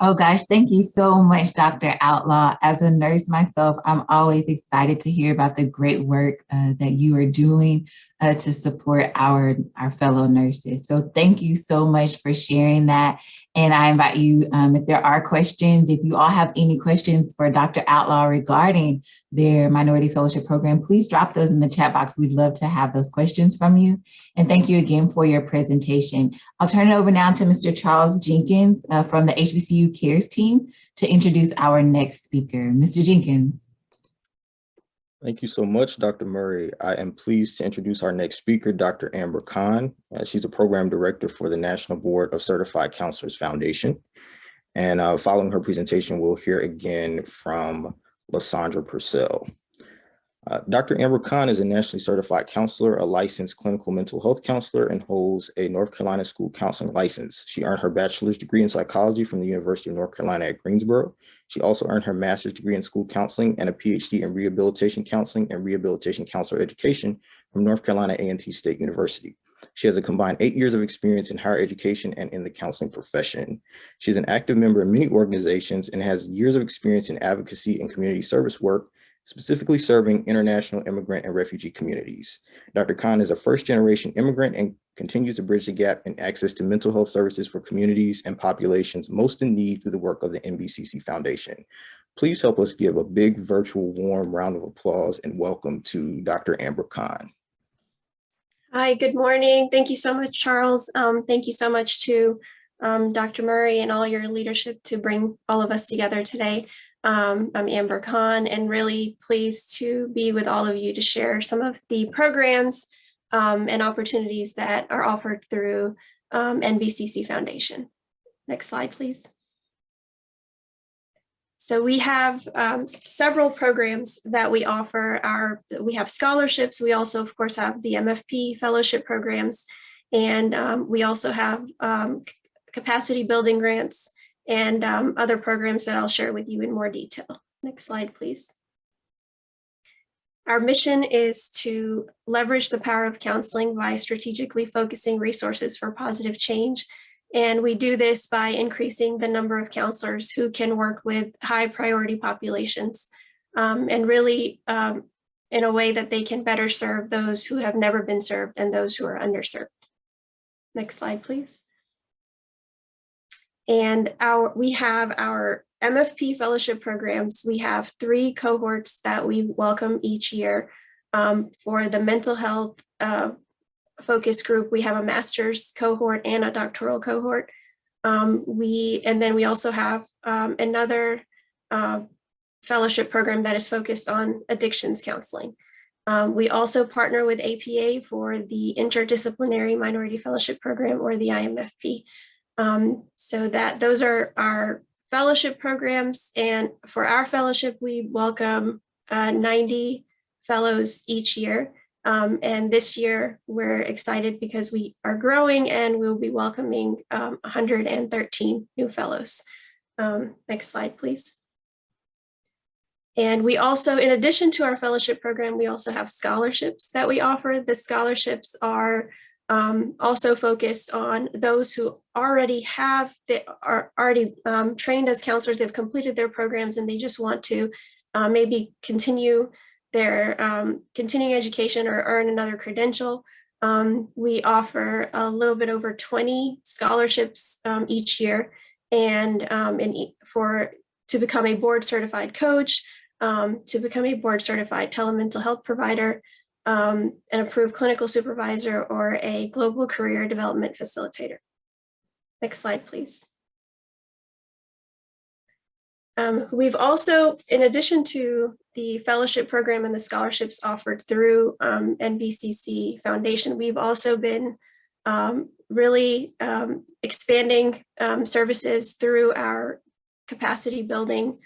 Oh gosh, thank you so much, Dr. Outlaw. As a nurse myself, I'm always excited to hear about the great work that you are doing to support our fellow nurses. So thank you so much for sharing that. And I invite you, if there are questions, if you all have any questions for Dr. Outlaw regarding their Minority Fellowship Program, please drop those in the chat box. We'd love to have those questions from you. And thank you again for your presentation. I'll turn it over now to Mr. Charles Jenkins from the HBCU Cares team to introduce our next speaker. Mr. Jenkins. Thank you so much, Dr. Murray. I am pleased to introduce our next speaker, Dr. Amber Khan. She's a program director for the National Board of Certified Counselors Foundation. And following her presentation, we'll hear again from Lysandra Purcell. Dr. Amber Khan is a nationally certified counselor, a licensed clinical mental health counselor, and holds a North Carolina school counseling license. She earned her bachelor's degree in psychology from the University of North Carolina at Greensboro. She also earned her master's degree in school counseling and a PhD in rehabilitation counseling and rehabilitation counselor education from North Carolina A&T State University. She has a combined 8 years of experience in higher education and in the counseling profession. She's an active member of many organizations and has years of experience in advocacy and community service work, specifically serving international immigrant and refugee communities. Dr. Khan is a first-generation immigrant and continues to bridge the gap in access to mental health services for communities and populations most in need through the work of the NBCC Foundation. Please help us give a big virtual warm round of applause and welcome to Dr. Amber Khan. Hi, good morning. Thank you so much, Charles. Thank you so much to Dr. Murray and all your leadership to bring all of us together today. I'm Amber Khan and really pleased to be with all of you to share some of the programs and opportunities that are offered through NBCC Foundation. Next slide, please. So we have several programs that we offer. We have scholarships. We also, of course, have the MFP fellowship programs, and we also have capacity building grants and other programs that I'll share with you in more detail. Next slide, please. Our mission is to leverage the power of counseling by strategically focusing resources for positive change. And we do this by increasing the number of counselors who can work with high priority populations and really in a way that they can better serve those who have never been served and those who are underserved. Next slide, please. And we have our MFP fellowship programs. We have 3 cohorts that we welcome each year. For the mental health focus group, we have a master's cohort and a doctoral cohort. And then we also have another fellowship program that is focused on addictions counseling. We also partner with APA for the Interdisciplinary Minority Fellowship Program, or the IMFP. So that those are our fellowship programs. And for our fellowship, we welcome 90 fellows each year. And this year we're excited because we are growing and we'll be welcoming 113 new fellows. Next slide, please. And we also, in addition to our fellowship program, we also have scholarships that we offer. The scholarships are also focused on those who already are trained as counselors. They've completed their programs and they just want to maybe continue their continuing education or earn another credential. We offer a little bit over 20 scholarships each year, and to become a board certified coach, to become a board certified telemental health provider, an approved clinical supervisor, or a global career development facilitator. Next slide, please. We've also, in addition to the fellowship program and the scholarships offered through NBCC Foundation, we've also been really expanding services through our capacity building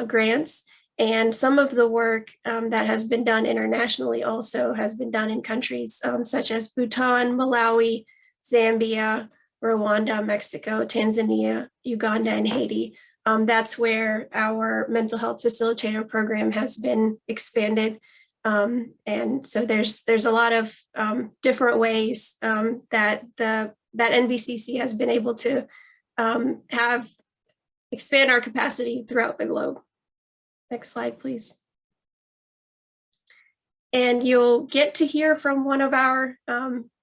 grants. And some of the work that has been done internationally also has been done in countries such as Bhutan, Malawi, Zambia, Rwanda, Mexico, Tanzania, Uganda, and Haiti. That's where our mental health facilitator program has been expanded. And so there's a lot of different ways that NBCC has been able to expand our capacity throughout the globe. Next slide, please. And you'll get to hear from one of our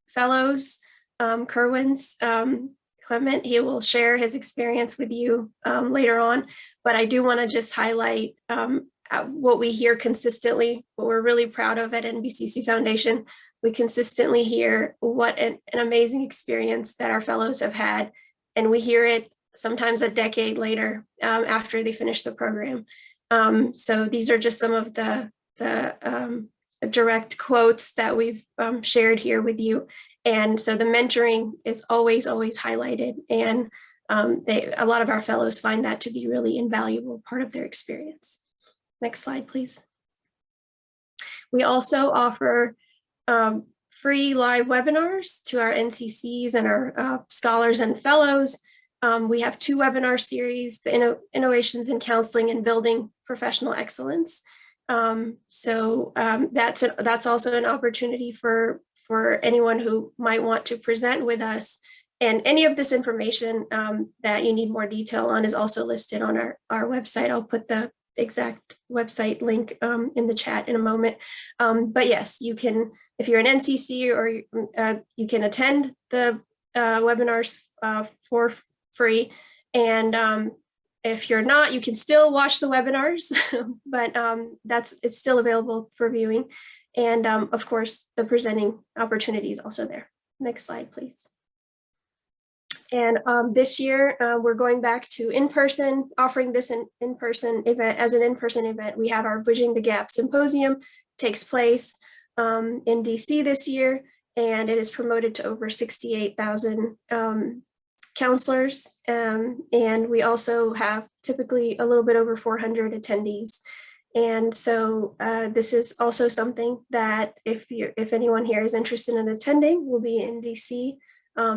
fellows, Kerwin's Clement. He will share his experience with you later on, but I do want to just highlight what we hear consistently, what we're really proud of at NBCC Foundation. We consistently hear what an amazing experience that our fellows have had, and we hear it sometimes a decade later after they finish the program. So these are just some of the direct quotes that we've shared here with you. And so the mentoring is always highlighted, and a lot of our fellows find that to be really invaluable part of their experience. Next slide, please. We also offer free live webinars to our NCCs and our scholars and fellows. We have 2 webinar series, the Innovations in Counseling and Building Professional Excellence. So that's also an opportunity for anyone who might want to present with us. And any of this information that you need more detail on is also listed on our website. I'll put the exact website link in the chat in a moment. But yes, you can, if you're an NCC, or you can attend the webinars for free. And If you're not, you can still watch the webinars, but it's still available for viewing. And of course, the presenting opportunity is also there. Next slide, please. And this year, we're going back to in-person, offering this in-person event as an in-person event. We have our Bridging the Gap Symposium, takes place in DC this year, and it is promoted to over 68,000 counselors. And we also have typically a little bit over 400 attendees. And so this is also something that if anyone here is interested in attending, we'll be in DC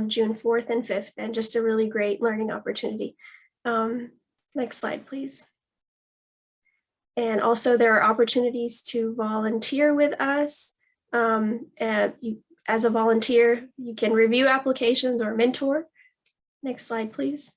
June 4th and 5th, and just a really great learning opportunity. Next slide, please. And also there are opportunities to volunteer with us. As a volunteer, you can review applications or mentor. Next slide, please.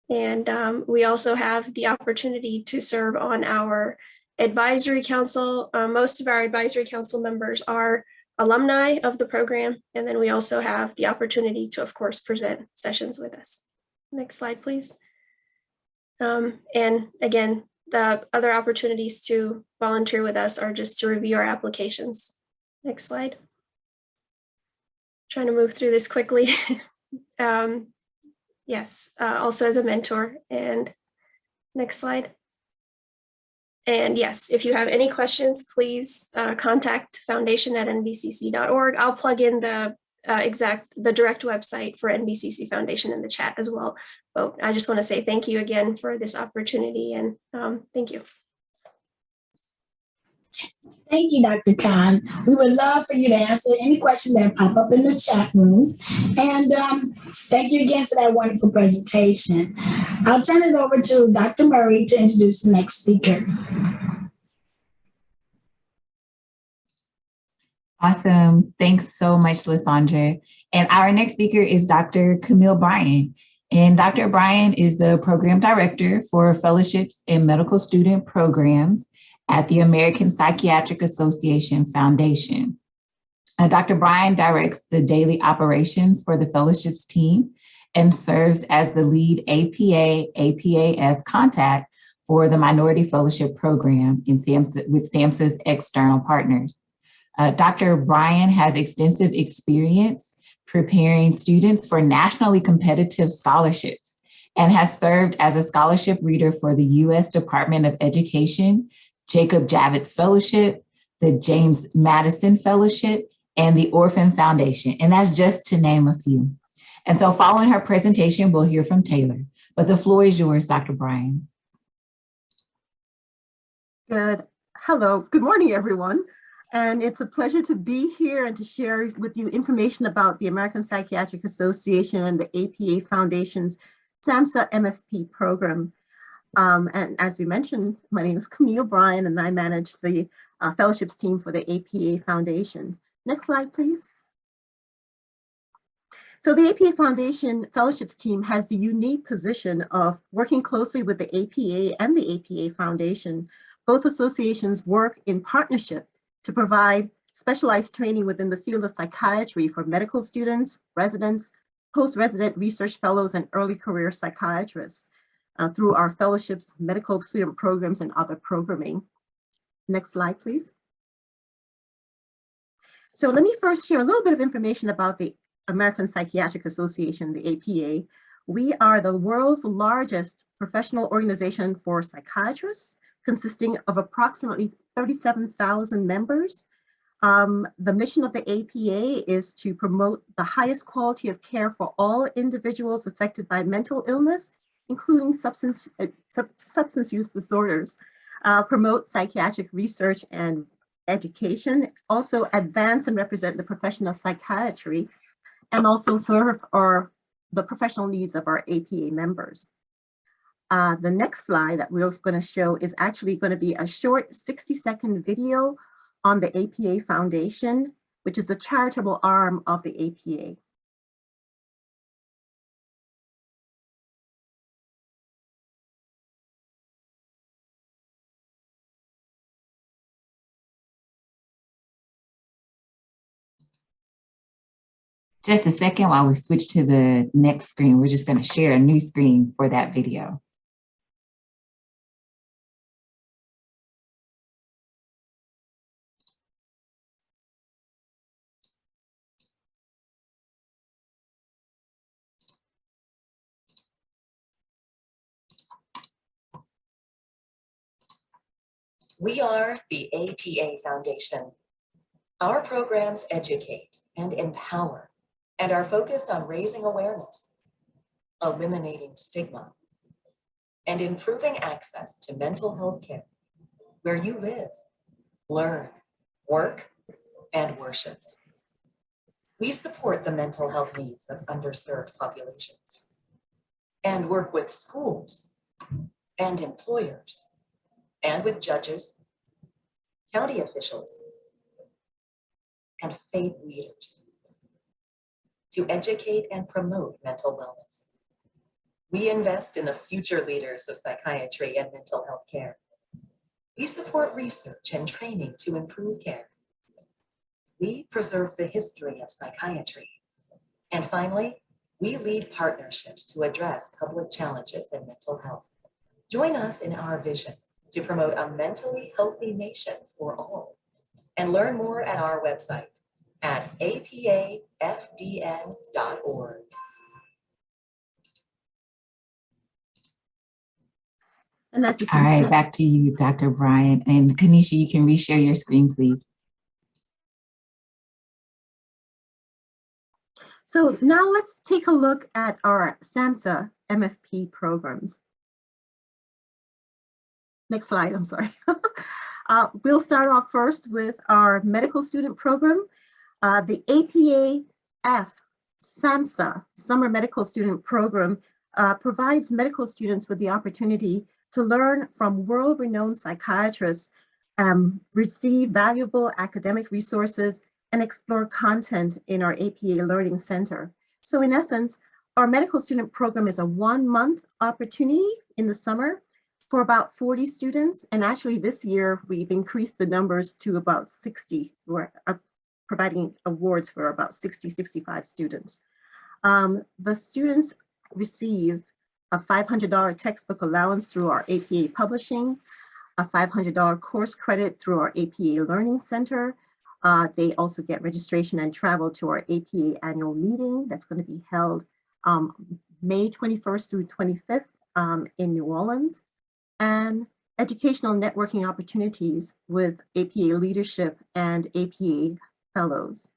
And we also have the opportunity to serve on our advisory council. Most of our advisory council members are alumni of the program. And then we also have the opportunity to, of course, present sessions with us. Next slide, please. And again, the other opportunities to volunteer with us are just to review our applications. Next slide. Trying to move through this quickly. Yes, also as a mentor. And next slide. And yes, if you have any questions, please contact foundation@nbcc.org. I'll plug in the direct website for NBCC Foundation in the chat as well. But I just want to say thank you again for this opportunity, and thank you. Thank you, Dr. Khan. We would love for you to answer any questions that pop up in the chat room. And thank you again for that wonderful presentation. I'll turn it over to Dr. Murray to introduce the next speaker. Awesome. Thanks so much, Lysandra. And our next speaker is Dr. Camille Bryan. And Dr. Bryan is the Program Director for Fellowships and Medical Student Programs at the American Psychiatric Association Foundation. Dr. Bryan directs the daily operations for the fellowships team and serves as the lead APA/APAF contact for the Minority Fellowship Program with SAMHSA's external partners. Dr. Bryan has extensive experience preparing students for nationally competitive scholarships and has served as a scholarship reader for the U.S. Department of Education, Jacob Javits Fellowship, the James Madison Fellowship, and the Orphan Foundation. And that's just to name a few. And so following her presentation, we'll hear from Taylor. But the floor is yours, Dr. Bryan. Hello, good morning, everyone. And it's a pleasure to be here and to share with you information about the American Psychiatric Association and the APA Foundation's SAMHSA MFP program. And as we mentioned, my name is Camille Bryan, and I manage the fellowships team for the APA Foundation. Next slide, please. So the APA Foundation fellowships team has the unique position of working closely with the APA and the APA Foundation. Both associations work in partnership to provide specialized training within the field of psychiatry for medical students, residents, post-resident research fellows, and early career psychiatrists through our fellowships, medical student programs, and other programming. Next slide, please. So let me first share a little bit of information about the American Psychiatric Association, the APA. We are the world's largest professional organization for psychiatrists, consisting of approximately 37,000 members. The mission of the APA is to promote the highest quality of care for all individuals affected by mental illness, including substance use disorders, promote psychiatric research and education, also advance and represent the profession of psychiatry, and also serve the professional needs of our APA members. The next slide that we're going to show is actually going to be a short 60-second video on the APA Foundation, which is the charitable arm of the APA. Just a second while we switch to the next screen. We're just going to share a new screen for that video. We are the APA Foundation. Our programs educate and empower and are focused on raising awareness, eliminating stigma, and improving access to mental health care where you live, learn, work, and worship. We support the mental health needs of underserved populations and work with schools and employers and with judges, county officials, and faith leaders to educate and promote mental wellness. We invest in the future leaders of psychiatry and mental health care. We support research and training to improve care. We preserve the history of psychiatry. And finally, we lead partnerships to address public challenges in mental health. Join us in our vision to promote a mentally healthy nation for all. And learn more at our website at apafdn.org. And as you All can right, see, back to you, Dr. Bryant. And Kanisha, you can reshare your screen, please. so now let's take a look at our SAMHSA MFP programs. Next slide, I'm sorry. We'll start off first with our medical student program. The APA-F SAMHSA Summer Medical Student Program provides medical students with the opportunity to learn from world-renowned psychiatrists, receive valuable academic resources, and explore content in our APA Learning Center. So in essence, our medical student program is a 1-month opportunity in the summer for about 40 students. And actually this year, we've increased the numbers to about 60. We're providing awards for about 60, 65 students. The students receive a $500 textbook allowance through our APA Publishing, a $500 course credit through our APA Learning Center. They also get registration and travel to our APA annual meeting that's going to be held May 21st through 25th in New Orleans, and educational networking opportunities with APA leadership and APA fellows.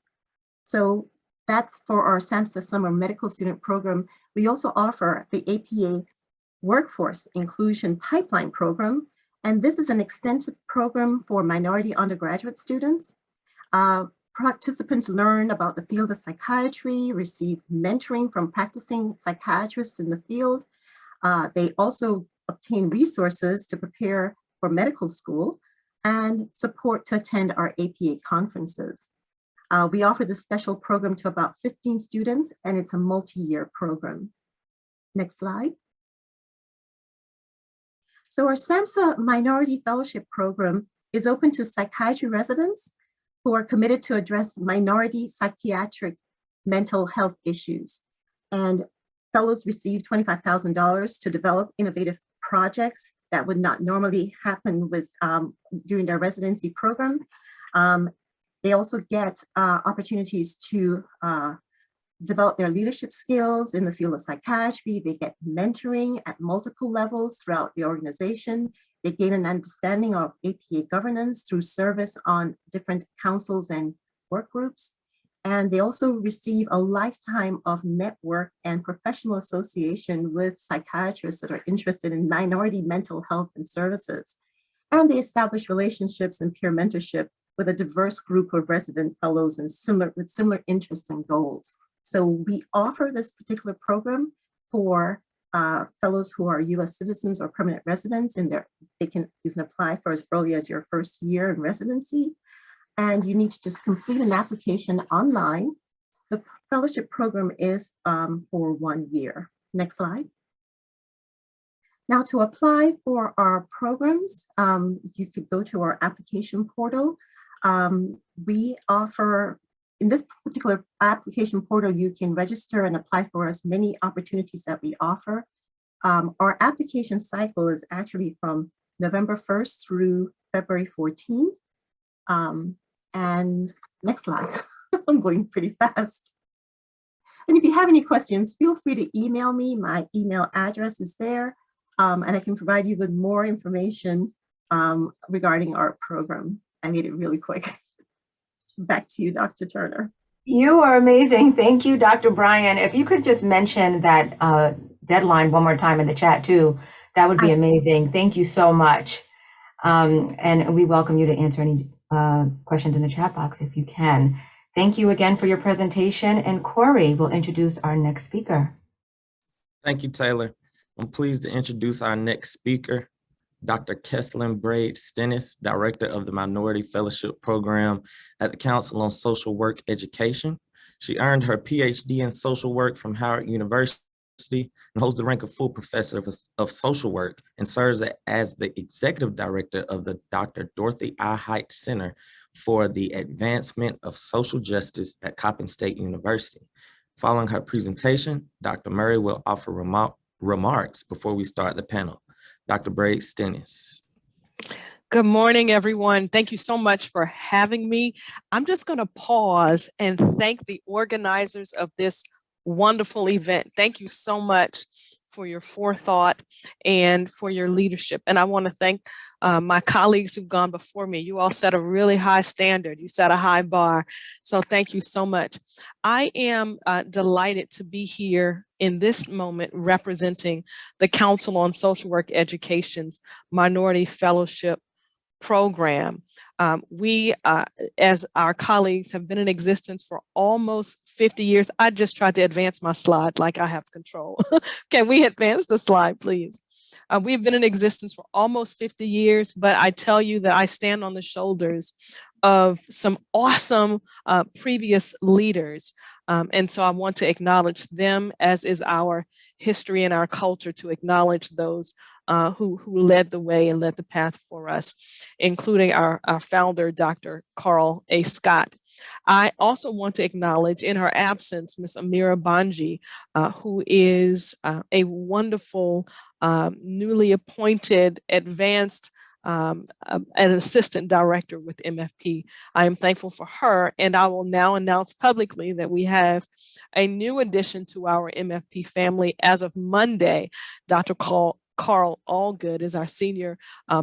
So that's for our SAMHSA Summer Medical Student Program. We also offer the APA Workforce Inclusion Pipeline Program, and this is an extensive program for minority undergraduate students. Participants learn about the field of psychiatry, receive mentoring from practicing psychiatrists in the field. They also obtain resources to prepare for medical school and support to attend our APA conferences. We offer this special program to about 15 students, and it's a multi-year program. Next slide. So our SAMHSA Minority Fellowship Program is open to psychiatry residents who are committed to address minority psychiatric mental health issues. And fellows receive $25,000 to develop innovative projects that would not normally happen with during their residency program. They also get opportunities to develop their leadership skills in the field of psychiatry. They get mentoring at multiple levels throughout the organization. They gain an understanding of APA governance through service on different councils and work groups. And they also receive a lifetime of network and professional association with psychiatrists that are interested in minority mental health and services. And they establish relationships and peer mentorship with a diverse group of resident fellows and with similar interests and goals. So we offer this particular program for fellows who are US citizens or permanent residents, and you can apply for as early as your first year in residency. And you need to just complete an application online. The fellowship program is for 1 year. Next slide. Now to apply for our programs, you could go to our application portal. We offer in this particular application portal, you can register and apply for as many opportunities that we offer. Our application cycle is actually from November 1st through February 14th. And next slide, I'm going pretty fast. And if you have any questions, feel free to email me. My email address is there, and I can provide you with more information regarding our program. I made it really quick. Back to you, Dr. Turner. You are amazing. Thank you, Dr. Bryan. If you could just mention that deadline one more time in the chat too, that would be amazing. Thank you so much. And we welcome you to answer any questions in the chat box if you can. Thank you again for your presentation, and Corey will introduce our next speaker. Thank you, Taylor. I'm pleased to introduce our next speaker, Dr. Kesslyn Braid Stennis, Director of the Minority Fellowship Program at the Council on Social Work Education. She earned her PhD in social work from Howard University and holds the rank of full professor of social work and serves as the executive director of the Dr. Dorothy I. Height Center for the Advancement of Social Justice at Coppin State University. Following her presentation, Dr. Murray will offer remarks before we start the panel. Dr. Braid Stennis. Good morning, everyone. Thank you so much for having me. I'm just going to pause and thank the organizers of this wonderful event. Thank you so much for your forethought and for your leadership. And I want to thank my colleagues who've gone before me. You all set a really high standard. You set a high bar. So thank you so much. I am delighted to be here in this moment representing the Council on Social Work Education's Minority Fellowship Program. We, as our colleagues, have been in existence for almost 50 years. I just tried to advance my slide like I have control. Can we advance the slide, please? We've been in existence for almost 50 years, but I tell you that I stand on the shoulders of some awesome previous leaders. And so I want to acknowledge them, as is our history and our culture, to acknowledge those who led the way and led the path for us, including our founder, Dr. Carl A. Scott. I also want to acknowledge, in her absence, Ms. Amira Banji, who is a wonderful, newly appointed, advanced an assistant director with MFP. I am thankful for her, and I will now announce publicly that we have a new addition to our MFP family as of Monday. Dr. Carl Allgood is our senior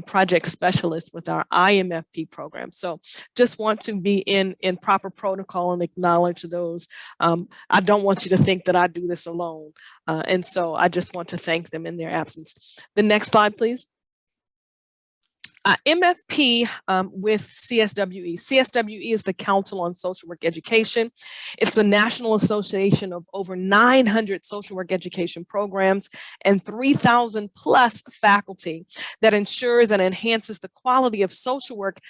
project specialist with our IMFP program. So just want to be in proper protocol and acknowledge those. I don't want you to think that I do this alone. And so I just want to thank them in their absence. The next slide, please. MFP with CSWE. CSWE is the Council on Social Work Education. It's a national association of over 900 social work education programs and 3,000 plus faculty that ensures and enhances the quality of social work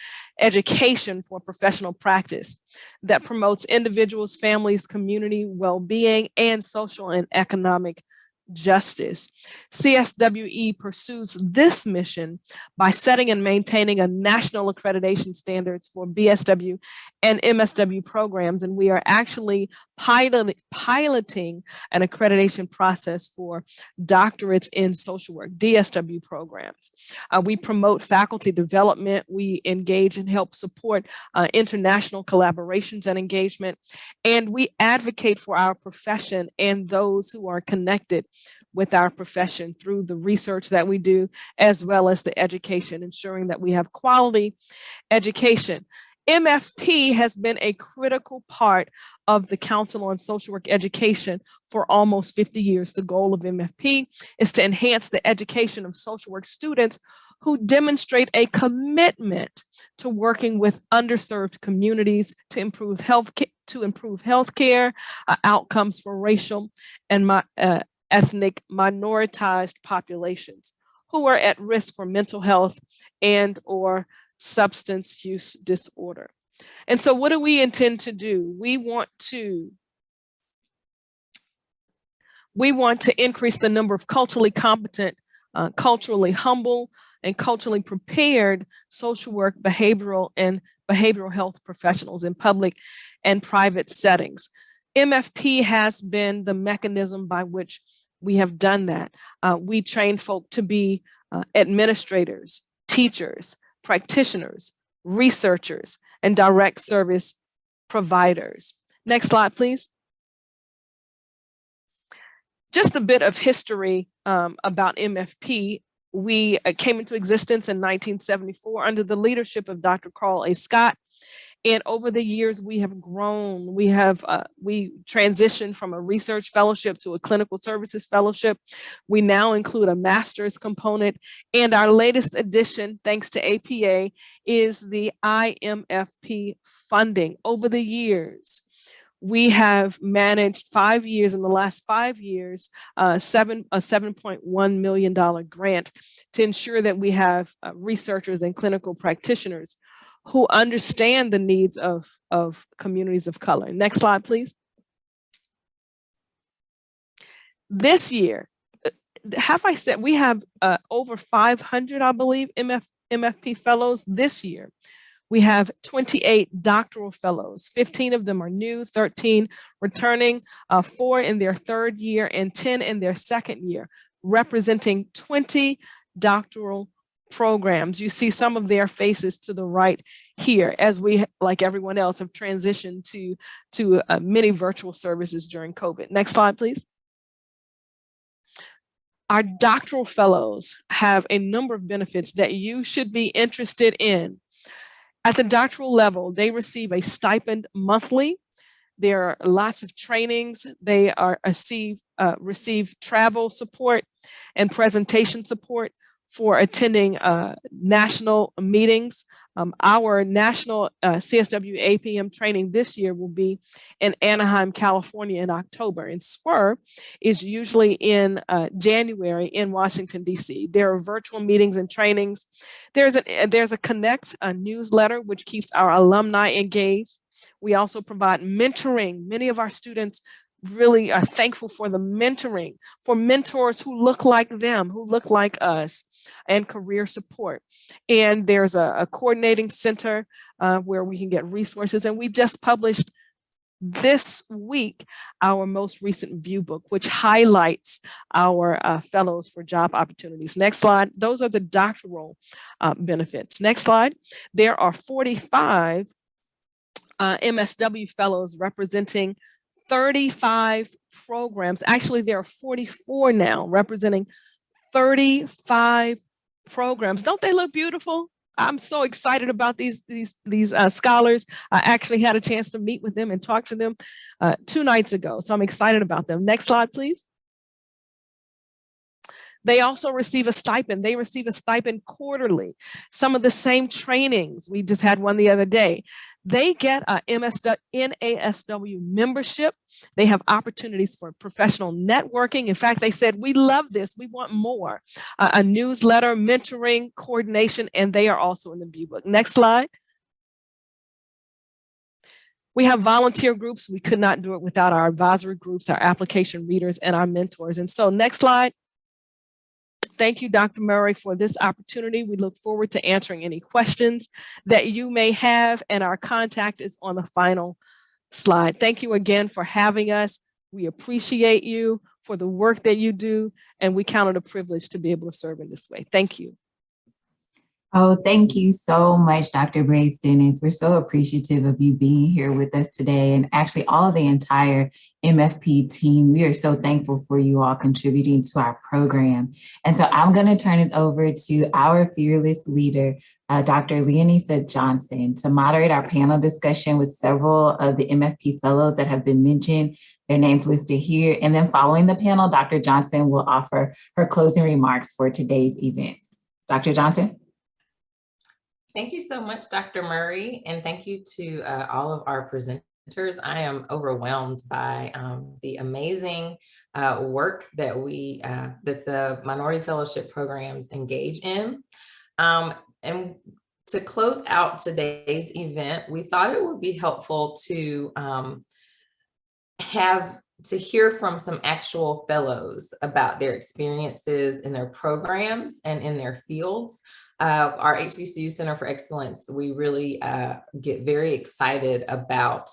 education for professional practice that promotes individuals, families, community well-being, and social and economic justice. CSWE pursues this mission by setting and maintaining a national accreditation standards for BSW and MSW programs, and we are actually piloting an accreditation process for doctorates in social work, DSW programs. We promote faculty development. We engage and help support international collaborations and engagement, and we advocate for our profession and those who are connected with our profession through the research that we do, as well as the education, ensuring that we have quality education. MFP has been a critical part of the Council on Social Work Education for almost 50 years. The goal of MFP is to enhance the education of social work students who demonstrate a commitment to working with underserved communities to improve healthcare outcomes for racial and ethnic minoritized populations who are at risk for mental health and or substance use disorder. And so what do we intend to do? We want to increase the number of culturally competent, culturally humble, and culturally prepared social work, behavioral health professionals in public and private settings. MFP has been the mechanism by which we have done that. We train folk to be administrators, teachers, practitioners, researchers, and direct service providers. Next slide, please. Just a bit of history about MFP. We came into existence in 1974 under the leadership of Dr. Carl A. Scott. And over the years, we have grown. We transitioned from a research fellowship to a clinical services fellowship. We now include a master's component. And our latest addition, thanks to APA, is the IMFP funding. Over the years, we have managed 5 years, in the last 5 years, a $7.1 million grant to ensure that we have researchers and clinical practitioners who understand the needs of communities of color. Next slide, please. This year, have I said we have over 500, I believe, MFP fellows this year. We have 28 doctoral fellows. 15 of them are new, 13 returning, 4 in their 3rd year, and 10 in their 2nd year, representing 20 doctoral programs. You see some of their faces to the right here, as we, like everyone else, have transitioned to many virtual services during COVID. Next slide, please. Our doctoral fellows have a number of benefits that you should be interested in. At the doctoral level, they receive a stipend monthly. There are lots of trainings. They receive travel support and presentation support for attending national meetings. Our national CSW APM training this year will be in Anaheim, California in October, and SWIR is usually in January in Washington, D.C. There are virtual meetings and trainings. There's a Connect, a newsletter, which keeps our alumni engaged. We also provide mentoring. Many of our students really are thankful for the mentoring, for mentors who look like them, who look like us, and career support. And there's a coordinating center where we can get resources. And we just published this week our most recent view book, which highlights our fellows for job opportunities. Next slide. Those are the doctoral benefits. Next slide. There are 45 MSW fellows representing 35 programs. Actually, there are 44 now representing 35 programs. Don't they look beautiful? I'm so excited about these scholars. I actually had a chance to meet with them and talk to them 2 nights ago. So I'm excited about them. Next slide, please. They also receive a stipend. They receive a stipend quarterly. Some of the same trainings. We just had one the other day. They get a NASW membership. They have opportunities for professional networking. In fact, they said, we love this. We want more. A newsletter, mentoring, coordination, and they are also in the view book. Next slide. We have volunteer groups. We could not do it without our advisory groups, our application readers, and our mentors. And so next slide. Thank you, Dr. Murray, for this opportunity. We look forward to answering any questions that you may have, and our contact is on the final slide. Thank you again for having us. We appreciate you for the work that you do, and we count it a privilege to be able to serve in this way. Thank you. Oh, thank you so much, Dr. Brace Dennis. We're so appreciative of you being here with us today, and actually all the entire MFP team. We are so thankful for you all contributing to our program. And so I'm going to turn it over to our fearless leader, Dr. Leonisa Johnson, to moderate our panel discussion with several of the MFP fellows that have been mentioned, their names listed here. And then following the panel, Dr. Johnson will offer her closing remarks for today's event. Dr. Johnson? Thank you so much, Dr. Murray, and thank you to all of our presenters. I am overwhelmed by the amazing work that that the Minority Fellowship programs engage in. And to close out today's event, we thought it would be helpful to have to hear from some actual fellows about their experiences in their programs and in their fields. Our HBCU Center for Excellence, we really get very excited about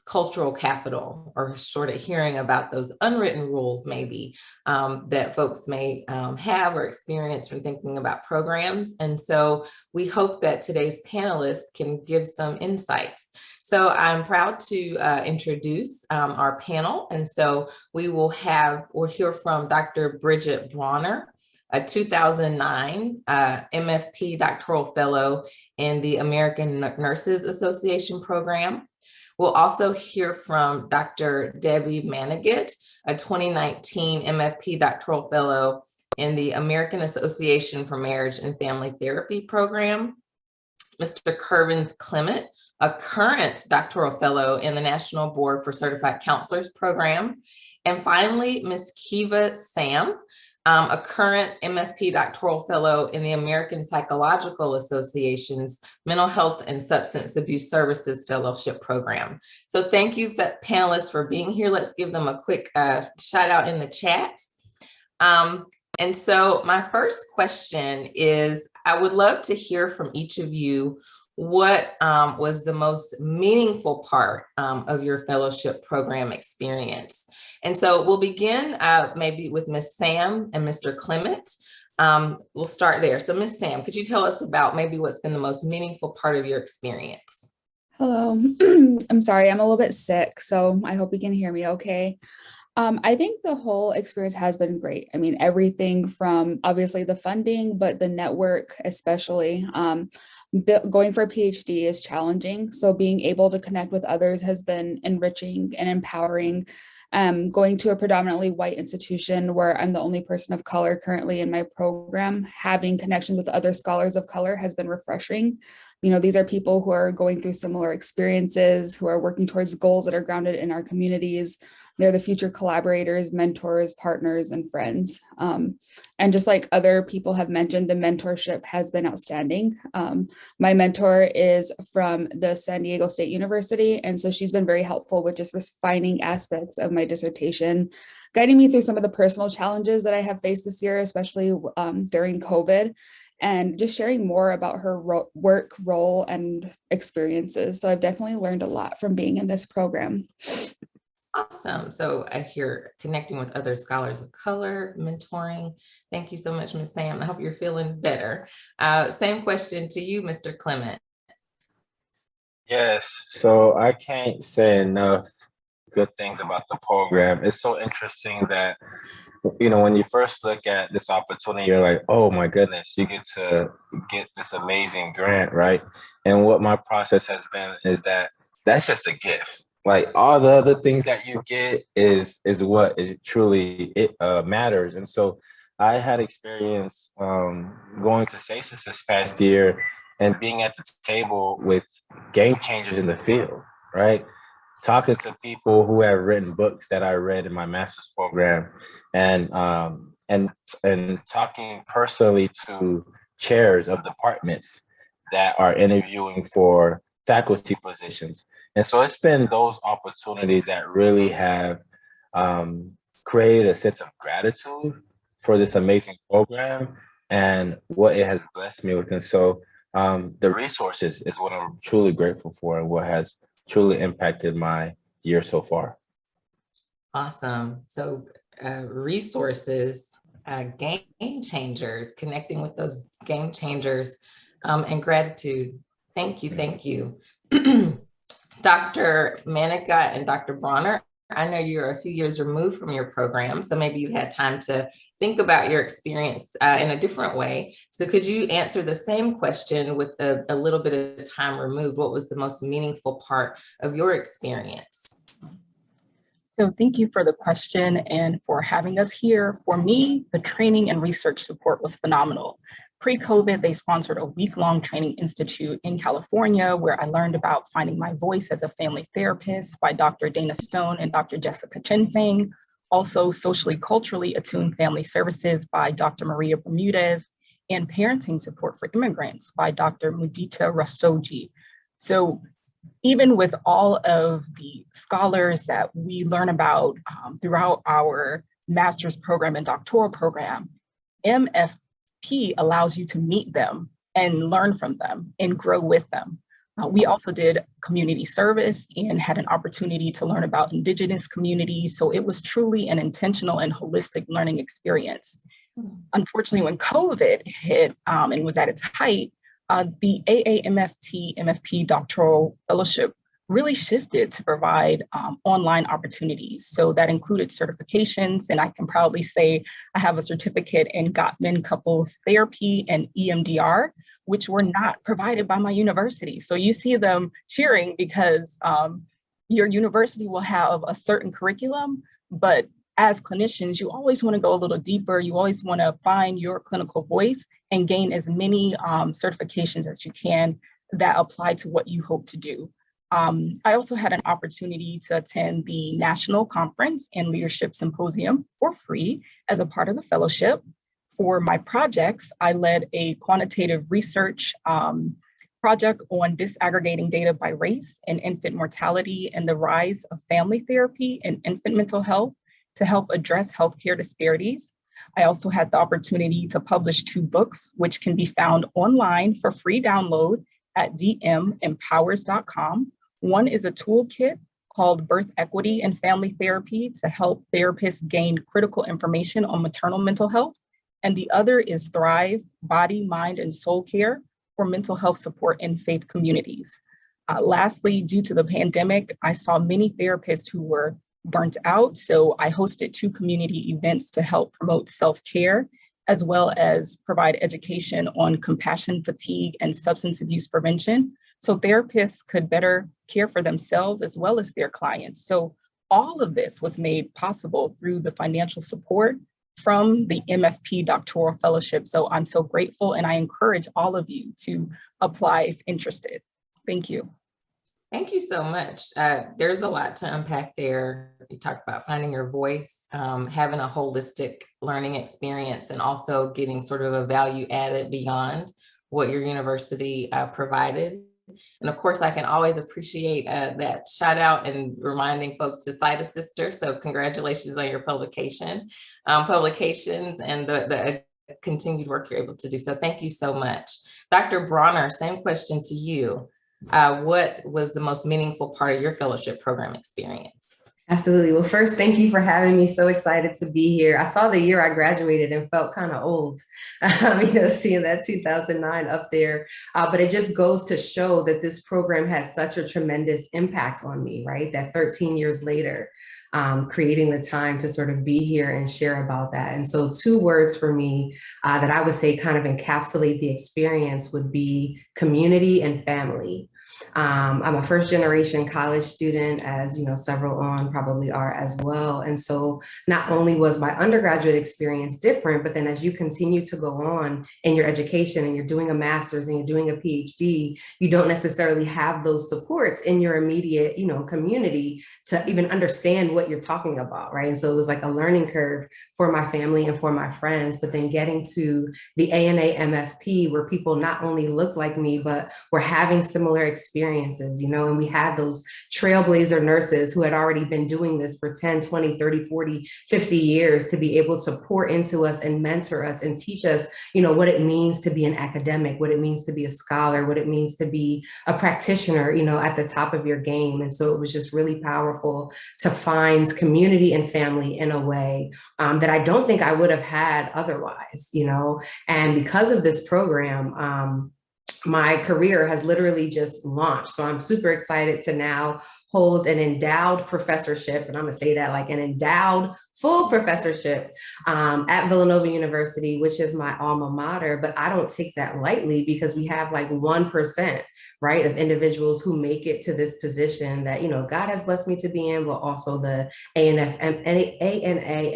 cultural capital, or sort of hearing about those unwritten rules maybe that folks may have or experience when thinking about programs. And so we hope that today's panelists can give some insights. So I'm proud to introduce our panel. And so we'll hear from Dr. Bridget Bronner, a 2009 MFP doctoral fellow in the American Nurses Association program. We'll also hear from Dr. Debbie Manigat, a 2019 MFP doctoral fellow in the American Association for Marriage and Family Therapy program. Mr. Kervins Clement, a current doctoral fellow in the National Board for Certified Counselors program. And finally, Ms. Kiva Sam, a current MFP doctoral fellow in the American Psychological Association's Mental Health and Substance Abuse Services Fellowship Program. So thank you, panelists, for being here. Let's give them a quick shout out in the chat. And so my first question is, I would love to hear from each of you what was the most meaningful part of your fellowship program experience. And so we'll begin maybe with Ms. Sam and Mr. Clement. We'll start there. So Ms. Sam, could you tell us about maybe what's been the most meaningful part of your experience? Hello, I'm sorry, I'm a little bit sick, so I hope you can hear me okay. I think the whole experience has been great. I mean, everything from obviously the funding, but the network especially. Going for a PhD is challenging, so being able to connect with others has been enriching and empowering. Going to a predominantly white institution where I'm the only person of color currently in my program, having connection with other scholars of color has been refreshing. You know, these are people who are going through similar experiences, who are working towards goals that are grounded in our communities. They're the future collaborators, mentors, partners, and friends. And just like other people have mentioned, the mentorship has been outstanding. My mentor is from the San Diego State University, and so she's been very helpful with just refining aspects of my dissertation, guiding me through some of the personal challenges that I have faced this year, especially during COVID, and just sharing more about her work, role, and experiences. So I've definitely learned a lot from being in this program. Awesome. So I hear connecting with other scholars of color, mentoring. Thank you so much, Ms. Sam. I hope you're feeling better. Same question to you, Mr. Clement. Yes, so I can't say enough good things about the program. It's so interesting that, you know, when you first look at this opportunity, you're like, oh my goodness, you get to get this amazing grant, right? And what my process has been is that that's just a gift. Like all the other things that you get is what is truly matters. And so I had experience going to SACES this past year and being at the table with game changers in the field, right? Talking to people who have written books that I read in my master's program, and talking personally to chairs of departments that are interviewing for faculty positions. And so it's been those opportunities that really have created a sense of gratitude for this amazing program and what it has blessed me with. And so the resources is what I'm truly grateful for and what has truly impacted my year so far. Awesome. So resources, game changers, connecting with those game changers, and gratitude. Thank you. Thank you. Dr. Manigat and Dr. Bronner, I know you're a few years removed from your program, so maybe you had time to think about your experience in a different way. So could you answer the same question with a little bit of time removed? What was the most meaningful part of your experience? So thank you for the question and for having us here. For me, the training and research support was phenomenal. Pre-COVID, they sponsored a week-long training institute in California where I learned about finding my voice as a family therapist by Dr. Dana Stone and Dr. Jessica Chinfang. Also, socially culturally attuned family services by Dr. Maria Bermudez, and parenting support for immigrants by Dr. Mudita Rastogi. So even with all of the scholars that we learn about throughout our master's program and doctoral program, MFP allows you to meet them and learn from them and grow with them. We also did community service and had an opportunity to learn about Indigenous communities. So it was truly an intentional and holistic learning experience. Unfortunately, when COVID hit and was at its height, the AAMFT-MFP doctoral fellowship really shifted to provide online opportunities. So that included certifications, and I can proudly say I have a certificate in Gottman couples therapy and EMDR, which were not provided by my university. So you see them cheering because your university will have a certain curriculum, but as clinicians, you always want to go a little deeper. You always want to find your clinical voice and gain as many certifications as you can that apply to what you hope to do. I also had an opportunity to attend the National Conference and Leadership Symposium for free as a part of the fellowship. For my projects, I led a quantitative research project on disaggregating data by race and infant mortality and the rise of family therapy and infant mental health to help address healthcare disparities. I also had the opportunity to publish 2 books, which can be found online for free download at dmempowers.com. One is a toolkit called Birth Equity and Family Therapy to help therapists gain critical information on maternal mental health. And the other is Thrive, Body, Mind, and Soul Care for mental health support in faith communities. Lastly, due to the pandemic, I saw many therapists who were burnt out. So I hosted 2 community events to help promote self-care, as well as provide education on compassion fatigue and substance abuse prevention, so therapists could better care for themselves as well as their clients. So all of this was made possible through the financial support from the MFP Doctoral Fellowship. So I'm so grateful, and I encourage all of you to apply if interested. Thank you. Thank you so much. There's a lot to unpack there. You talked about finding your voice, having a holistic learning experience, and also getting sort of a value added beyond what your university provided. And of course, I can always appreciate that shout out and reminding folks to cite a sister. So congratulations on your publications and the continued work you're able to do. So thank you so much. Dr. Bronner, same question to you. What was the most meaningful part of your fellowship program experience? Absolutely. Well, first, thank you for having me. So excited to be here. I saw the year I graduated and felt kind of old, seeing that 2009 up there. But it just goes to show that this program had such a tremendous impact on me, right? That 13 years later, creating the time to sort of be here and share about that. And so 2 words for me that I would say kind of encapsulate the experience would be community and family. I'm a first generation college student, as several on probably are as well. And so not only was my undergraduate experience different, but then as you continue to go on in your education and you're doing a master's and you're doing a PhD, you don't necessarily have those supports in your immediate, community to even understand what you're talking about, right? And so it was like a learning curve for my family and for my friends, but then getting to the ANA MFP where people not only looked like me, but were having similar experiences, and we had those trailblazer nurses who had already been doing this for 10, 20, 30, 40, 50 years to be able to pour into us and mentor us and teach us, what it means to be an academic, what it means to be a scholar, what it means to be a practitioner, at the top of your game. And so it was just really powerful to find community and family in a way that I don't think I would have had otherwise, and because of this program, my career has literally just launched. So I'm super excited to now hold an endowed professorship, and I'm gonna say that like an endowed full professorship at Villanova University, which is my alma mater, but I don't take that lightly because we have like 1%, right, of individuals who make it to this position that, God has blessed me to be in, but also the ANA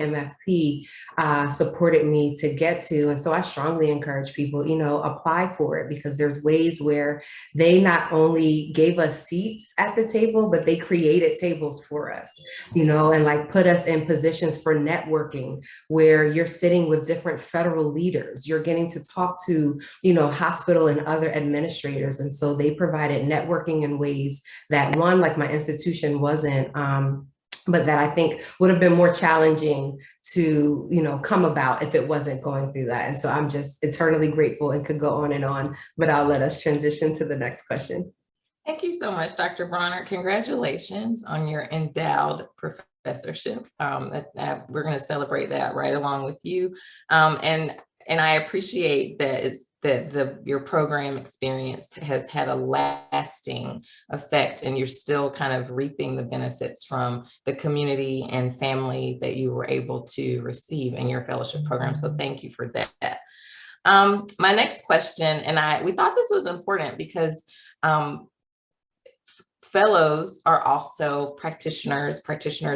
MFP supported me to get to. And so I strongly encourage people, apply for it because there's ways where they not only gave us seats at the table, but they created tables for us, and like put us in positions for networking where you're sitting with different federal leaders. You're getting to talk to, hospital and other administrators. And so they provided networking in ways that one, like my institution wasn't, but that I think would have been more challenging to, come about if it wasn't going through that. And so I'm just eternally grateful and could go on, but I'll let us transition to the next question. Thank you so much, Dr. Bronner. Congratulations on your endowed professorship. We're going to celebrate that right along with you. And I appreciate that your program experience has had a lasting effect, and you're still kind of reaping the benefits from the community and family that you were able to receive in your fellowship program. So thank you for that. My next question, and we thought this was important because fellows are also practitioners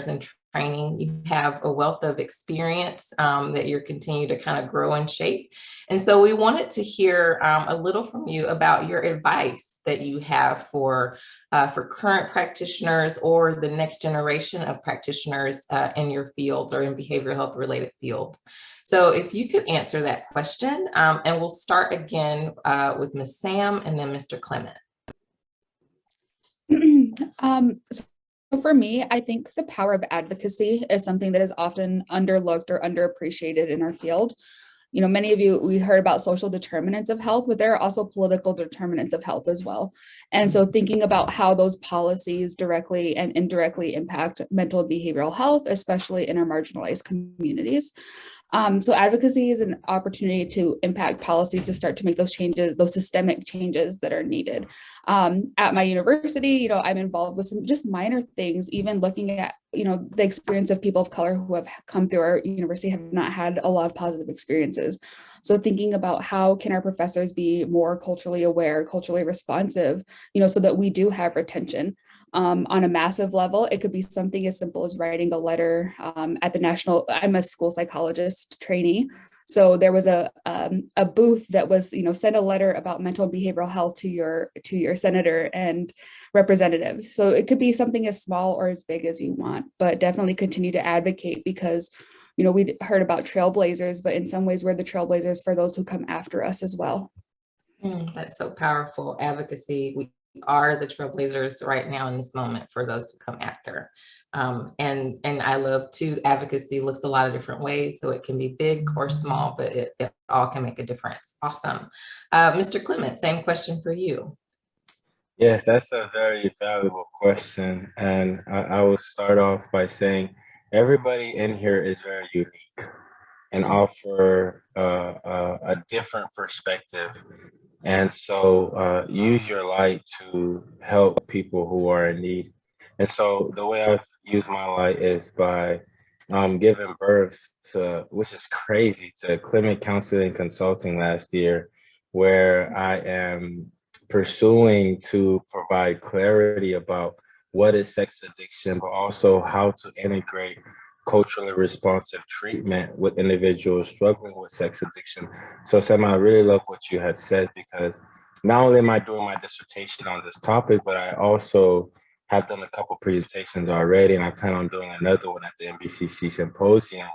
in training. You have a wealth of experience that you're continuing to kind of grow and shape. And so we wanted to hear a little from you about your advice that you have for current practitioners or the next generation of practitioners in your fields or in behavioral health related fields. So if you could answer that question, and we'll start again with Ms. Sam and then Mr. Clement. So for me, I think the power of advocacy is something that is often underlooked or underappreciated in our field. Many of you, we heard about social determinants of health, but there are also political determinants of health as well. And so thinking about how those policies directly and indirectly impact mental and behavioral health, especially in our marginalized communities. So advocacy is an opportunity to impact policies to start to make those changes, those systemic changes that are needed. At my university, I'm involved with some just minor things, even looking at, the experience of people of color who have come through our university have not had a lot of positive experiences. So thinking about how can our professors be more culturally aware, culturally responsive, so that we do have retention. On a massive level, it could be something as simple as writing a letter at the national. I'm a school psychologist trainee. So there was a booth that was, send a letter about mental and behavioral health to your senator and representatives. So it could be something as small or as big as you want, but definitely continue to advocate because, we heard about trailblazers, but in some ways we're the trailblazers for those who come after us as well. That's so powerful. Advocacy. We are the trailblazers right now in this moment for those who come after. And I love too, advocacy looks a lot of different ways. So it can be big or small, but it all can make a difference. Awesome. Mr. Clement, same question for you. Yes, that's a very valuable question. And I will start off by saying everybody in here is very unique and offer a different perspective. And so use your light to help people who are in need. And so the way I've used my light is by giving birth to, which is crazy, to Clement Counseling Consulting last year, where I am pursuing to provide clarity about what is sex addiction, but also how to integrate culturally responsive treatment with individuals struggling with sex addiction. So Sam, I really love what you had said, because not only am I doing my dissertation on this topic, but I also have done a couple presentations already, and I plan on doing another one at the NBCC Symposium,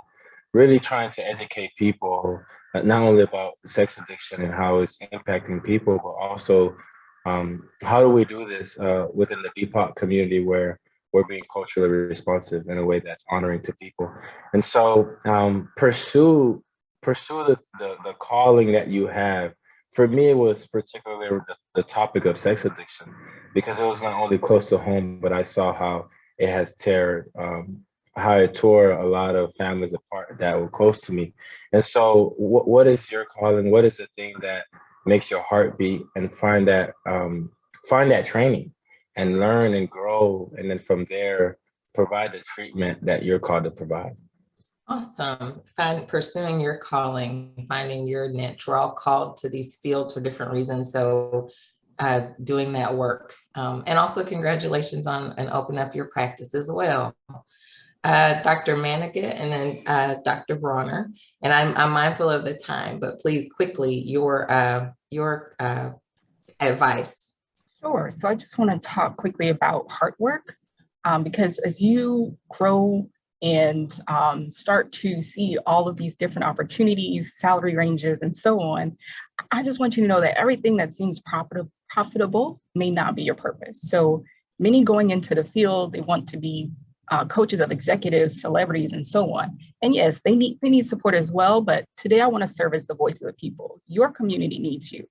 really trying to educate people not only about sex addiction and how it's impacting people, but also how do we do this within the BIPOC community where we're being culturally responsive in a way that's honoring to people. And so pursue the calling that you have. For me, it was particularly the topic of sex addiction, because it was not only close to home, but I saw how it has how it tore a lot of families apart that were close to me. And so what is your calling? What is the thing that makes your heart beat? And find that training and learn and grow. And then from there, provide the treatment that you're called to provide. Awesome. Pursuing your calling, finding your niche. We're all called to these fields for different reasons. So doing that work. And also congratulations on and open up your practice as well. Dr. Manigat and then Dr. Bronner. And I'm mindful of the time, but please quickly, your advice. Sure. So I just want to talk quickly about heart work. because as you grow and start to see all of these different opportunities, salary ranges, and so on, I just want you to know that everything that seems profitable may not be your purpose. So many going into the field, they want to be coaches of executives, celebrities, and so on. And yes, they need support as well, but today I want to serve as the voice of the people. Your community needs you.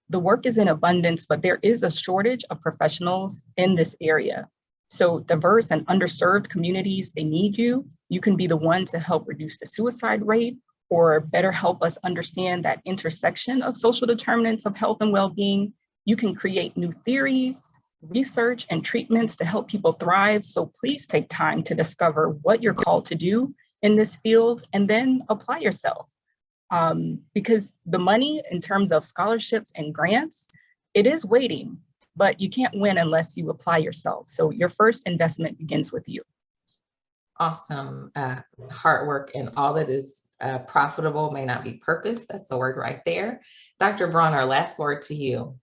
The work is in abundance, but there is a shortage of professionals in this area. So diverse and underserved communities, they need you. You can be the one to help reduce the suicide rate or better help us understand that intersection of social determinants of health and well-being. You can create new theories, research, and treatments to help people thrive. So please take time to discover what you're called to do in this field and then apply yourself. Because the money in terms of scholarships and grants, it is waiting, but you can't win unless you apply yourself. So your first investment begins with you. Awesome. Hard work and all that is profitable may not be purpose. That's the word right there. Dr. Bronner, last word to you.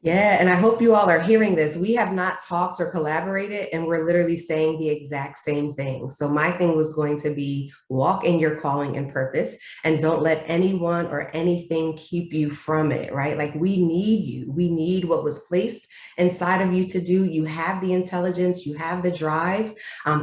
Yeah, and I hope you all are hearing this. We have not talked or collaborated, and we're literally saying the exact same thing. So my thing was going to be walk in your calling and purpose, and don't let anyone or anything keep you from it, right? Like, we need you. We need what was placed inside of you to do. You have the intelligence, you have the drive.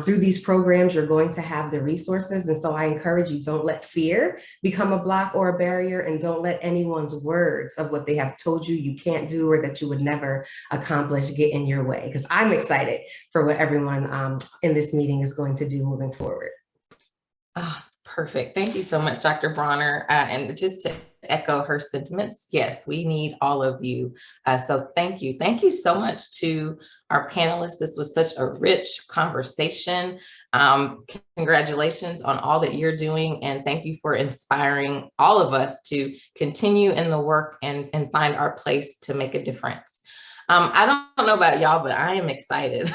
Through these programs, you're going to have the resources. And so I encourage you, don't let fear become a block or a barrier, and don't let anyone's words of what they have told you you can't do or that you would never accomplish get in your way, because I'm excited for what everyone in this meeting is going to do moving forward. Oh, perfect. Thank you so much, Dr. Bronner. And just to echo her sentiments, yes, we need all of you. So thank you. Thank you so much to our panelists. This was such a rich conversation. Congratulations on all that you're doing, and thank you for inspiring all of us to continue in the work and find our place to make a difference. I don't know about y'all, but I am excited.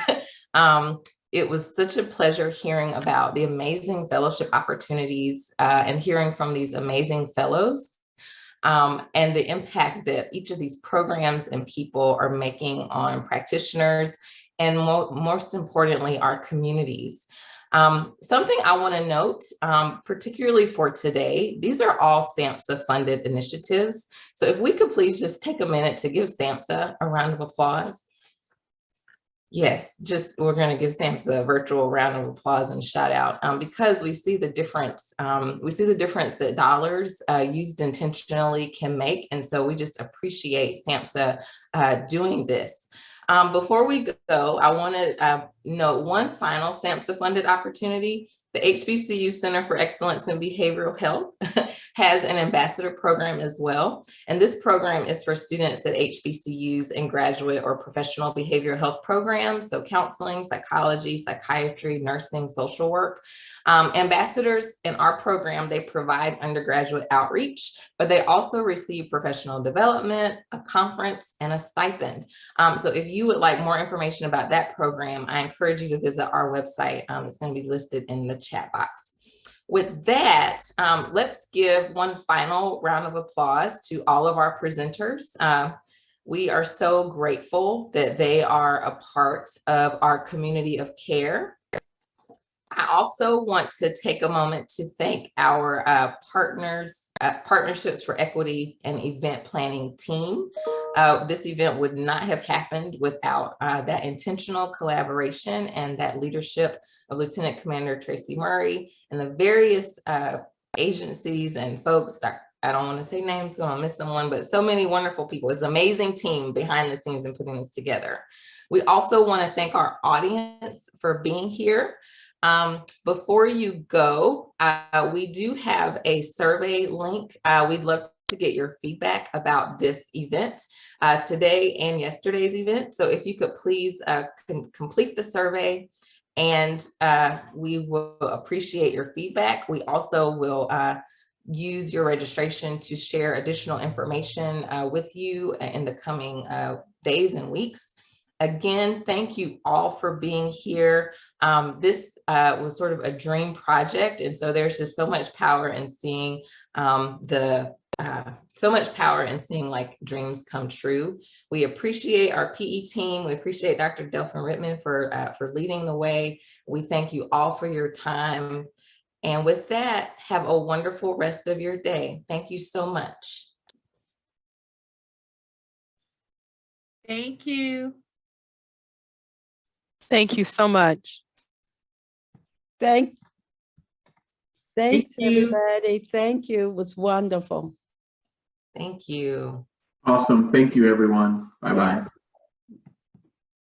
It was such a pleasure hearing about the amazing fellowship opportunities and hearing from these amazing fellows and the impact that each of these programs and people are making on practitioners and most importantly, our communities. Something I want to note, particularly for today, these are all SAMHSA funded initiatives. So if we could please just take a minute to give SAMHSA a round of applause. Yes, we're going to give SAMHSA a virtual round of applause and shout out because we see the difference. We see the difference that dollars used intentionally can make. And so we just appreciate SAMHSA doing this. Before we go, I want to note one final SAMHSA funded opportunity. The HBCU Center for Excellence in Behavioral Health has an ambassador program as well. And this program is for students at HBCUs in graduate or professional behavioral health programs. So counseling, psychology, psychiatry, nursing, social work. Ambassadors in our program, they provide undergraduate outreach, but they also receive professional development, a conference, and a stipend. So if you would like more information about that program, I encourage you to visit our website. It's going to be listed in the chat box. With that, let's give one final round of applause to all of our presenters. We are so grateful that they are a part of our community of care. I also want to take a moment to thank our Partnerships for Equity and Event Planning team. This event would not have happened without that intentional collaboration and that leadership of Lieutenant Commander Tracy Murray and the various agencies and folks. I don't want to say names, I'm gonna miss someone, but so many wonderful people. It's an amazing team behind the scenes and putting this together. We also want to thank our audience for being here. Before you go, we do have a survey link. We'd love to get your feedback about this event, today and yesterday's event. So if you could please complete the survey, and we will appreciate your feedback. We also will use your registration to share additional information with you in the coming days and weeks. Again, thank you all for being here. This was sort of a dream project, and so there's just so much power in seeing the so much power in seeing like dreams come true. We appreciate our PE team. We appreciate Dr. Delphin Rittman for leading the way. We thank you all for your time. And with that, have a wonderful rest of your day. Thank you so much. Thank you. Thank you so much. Thanks, Thank you. everybody. Thank you. It was wonderful. Thank you. Awesome. Thank you, everyone. Bye-bye.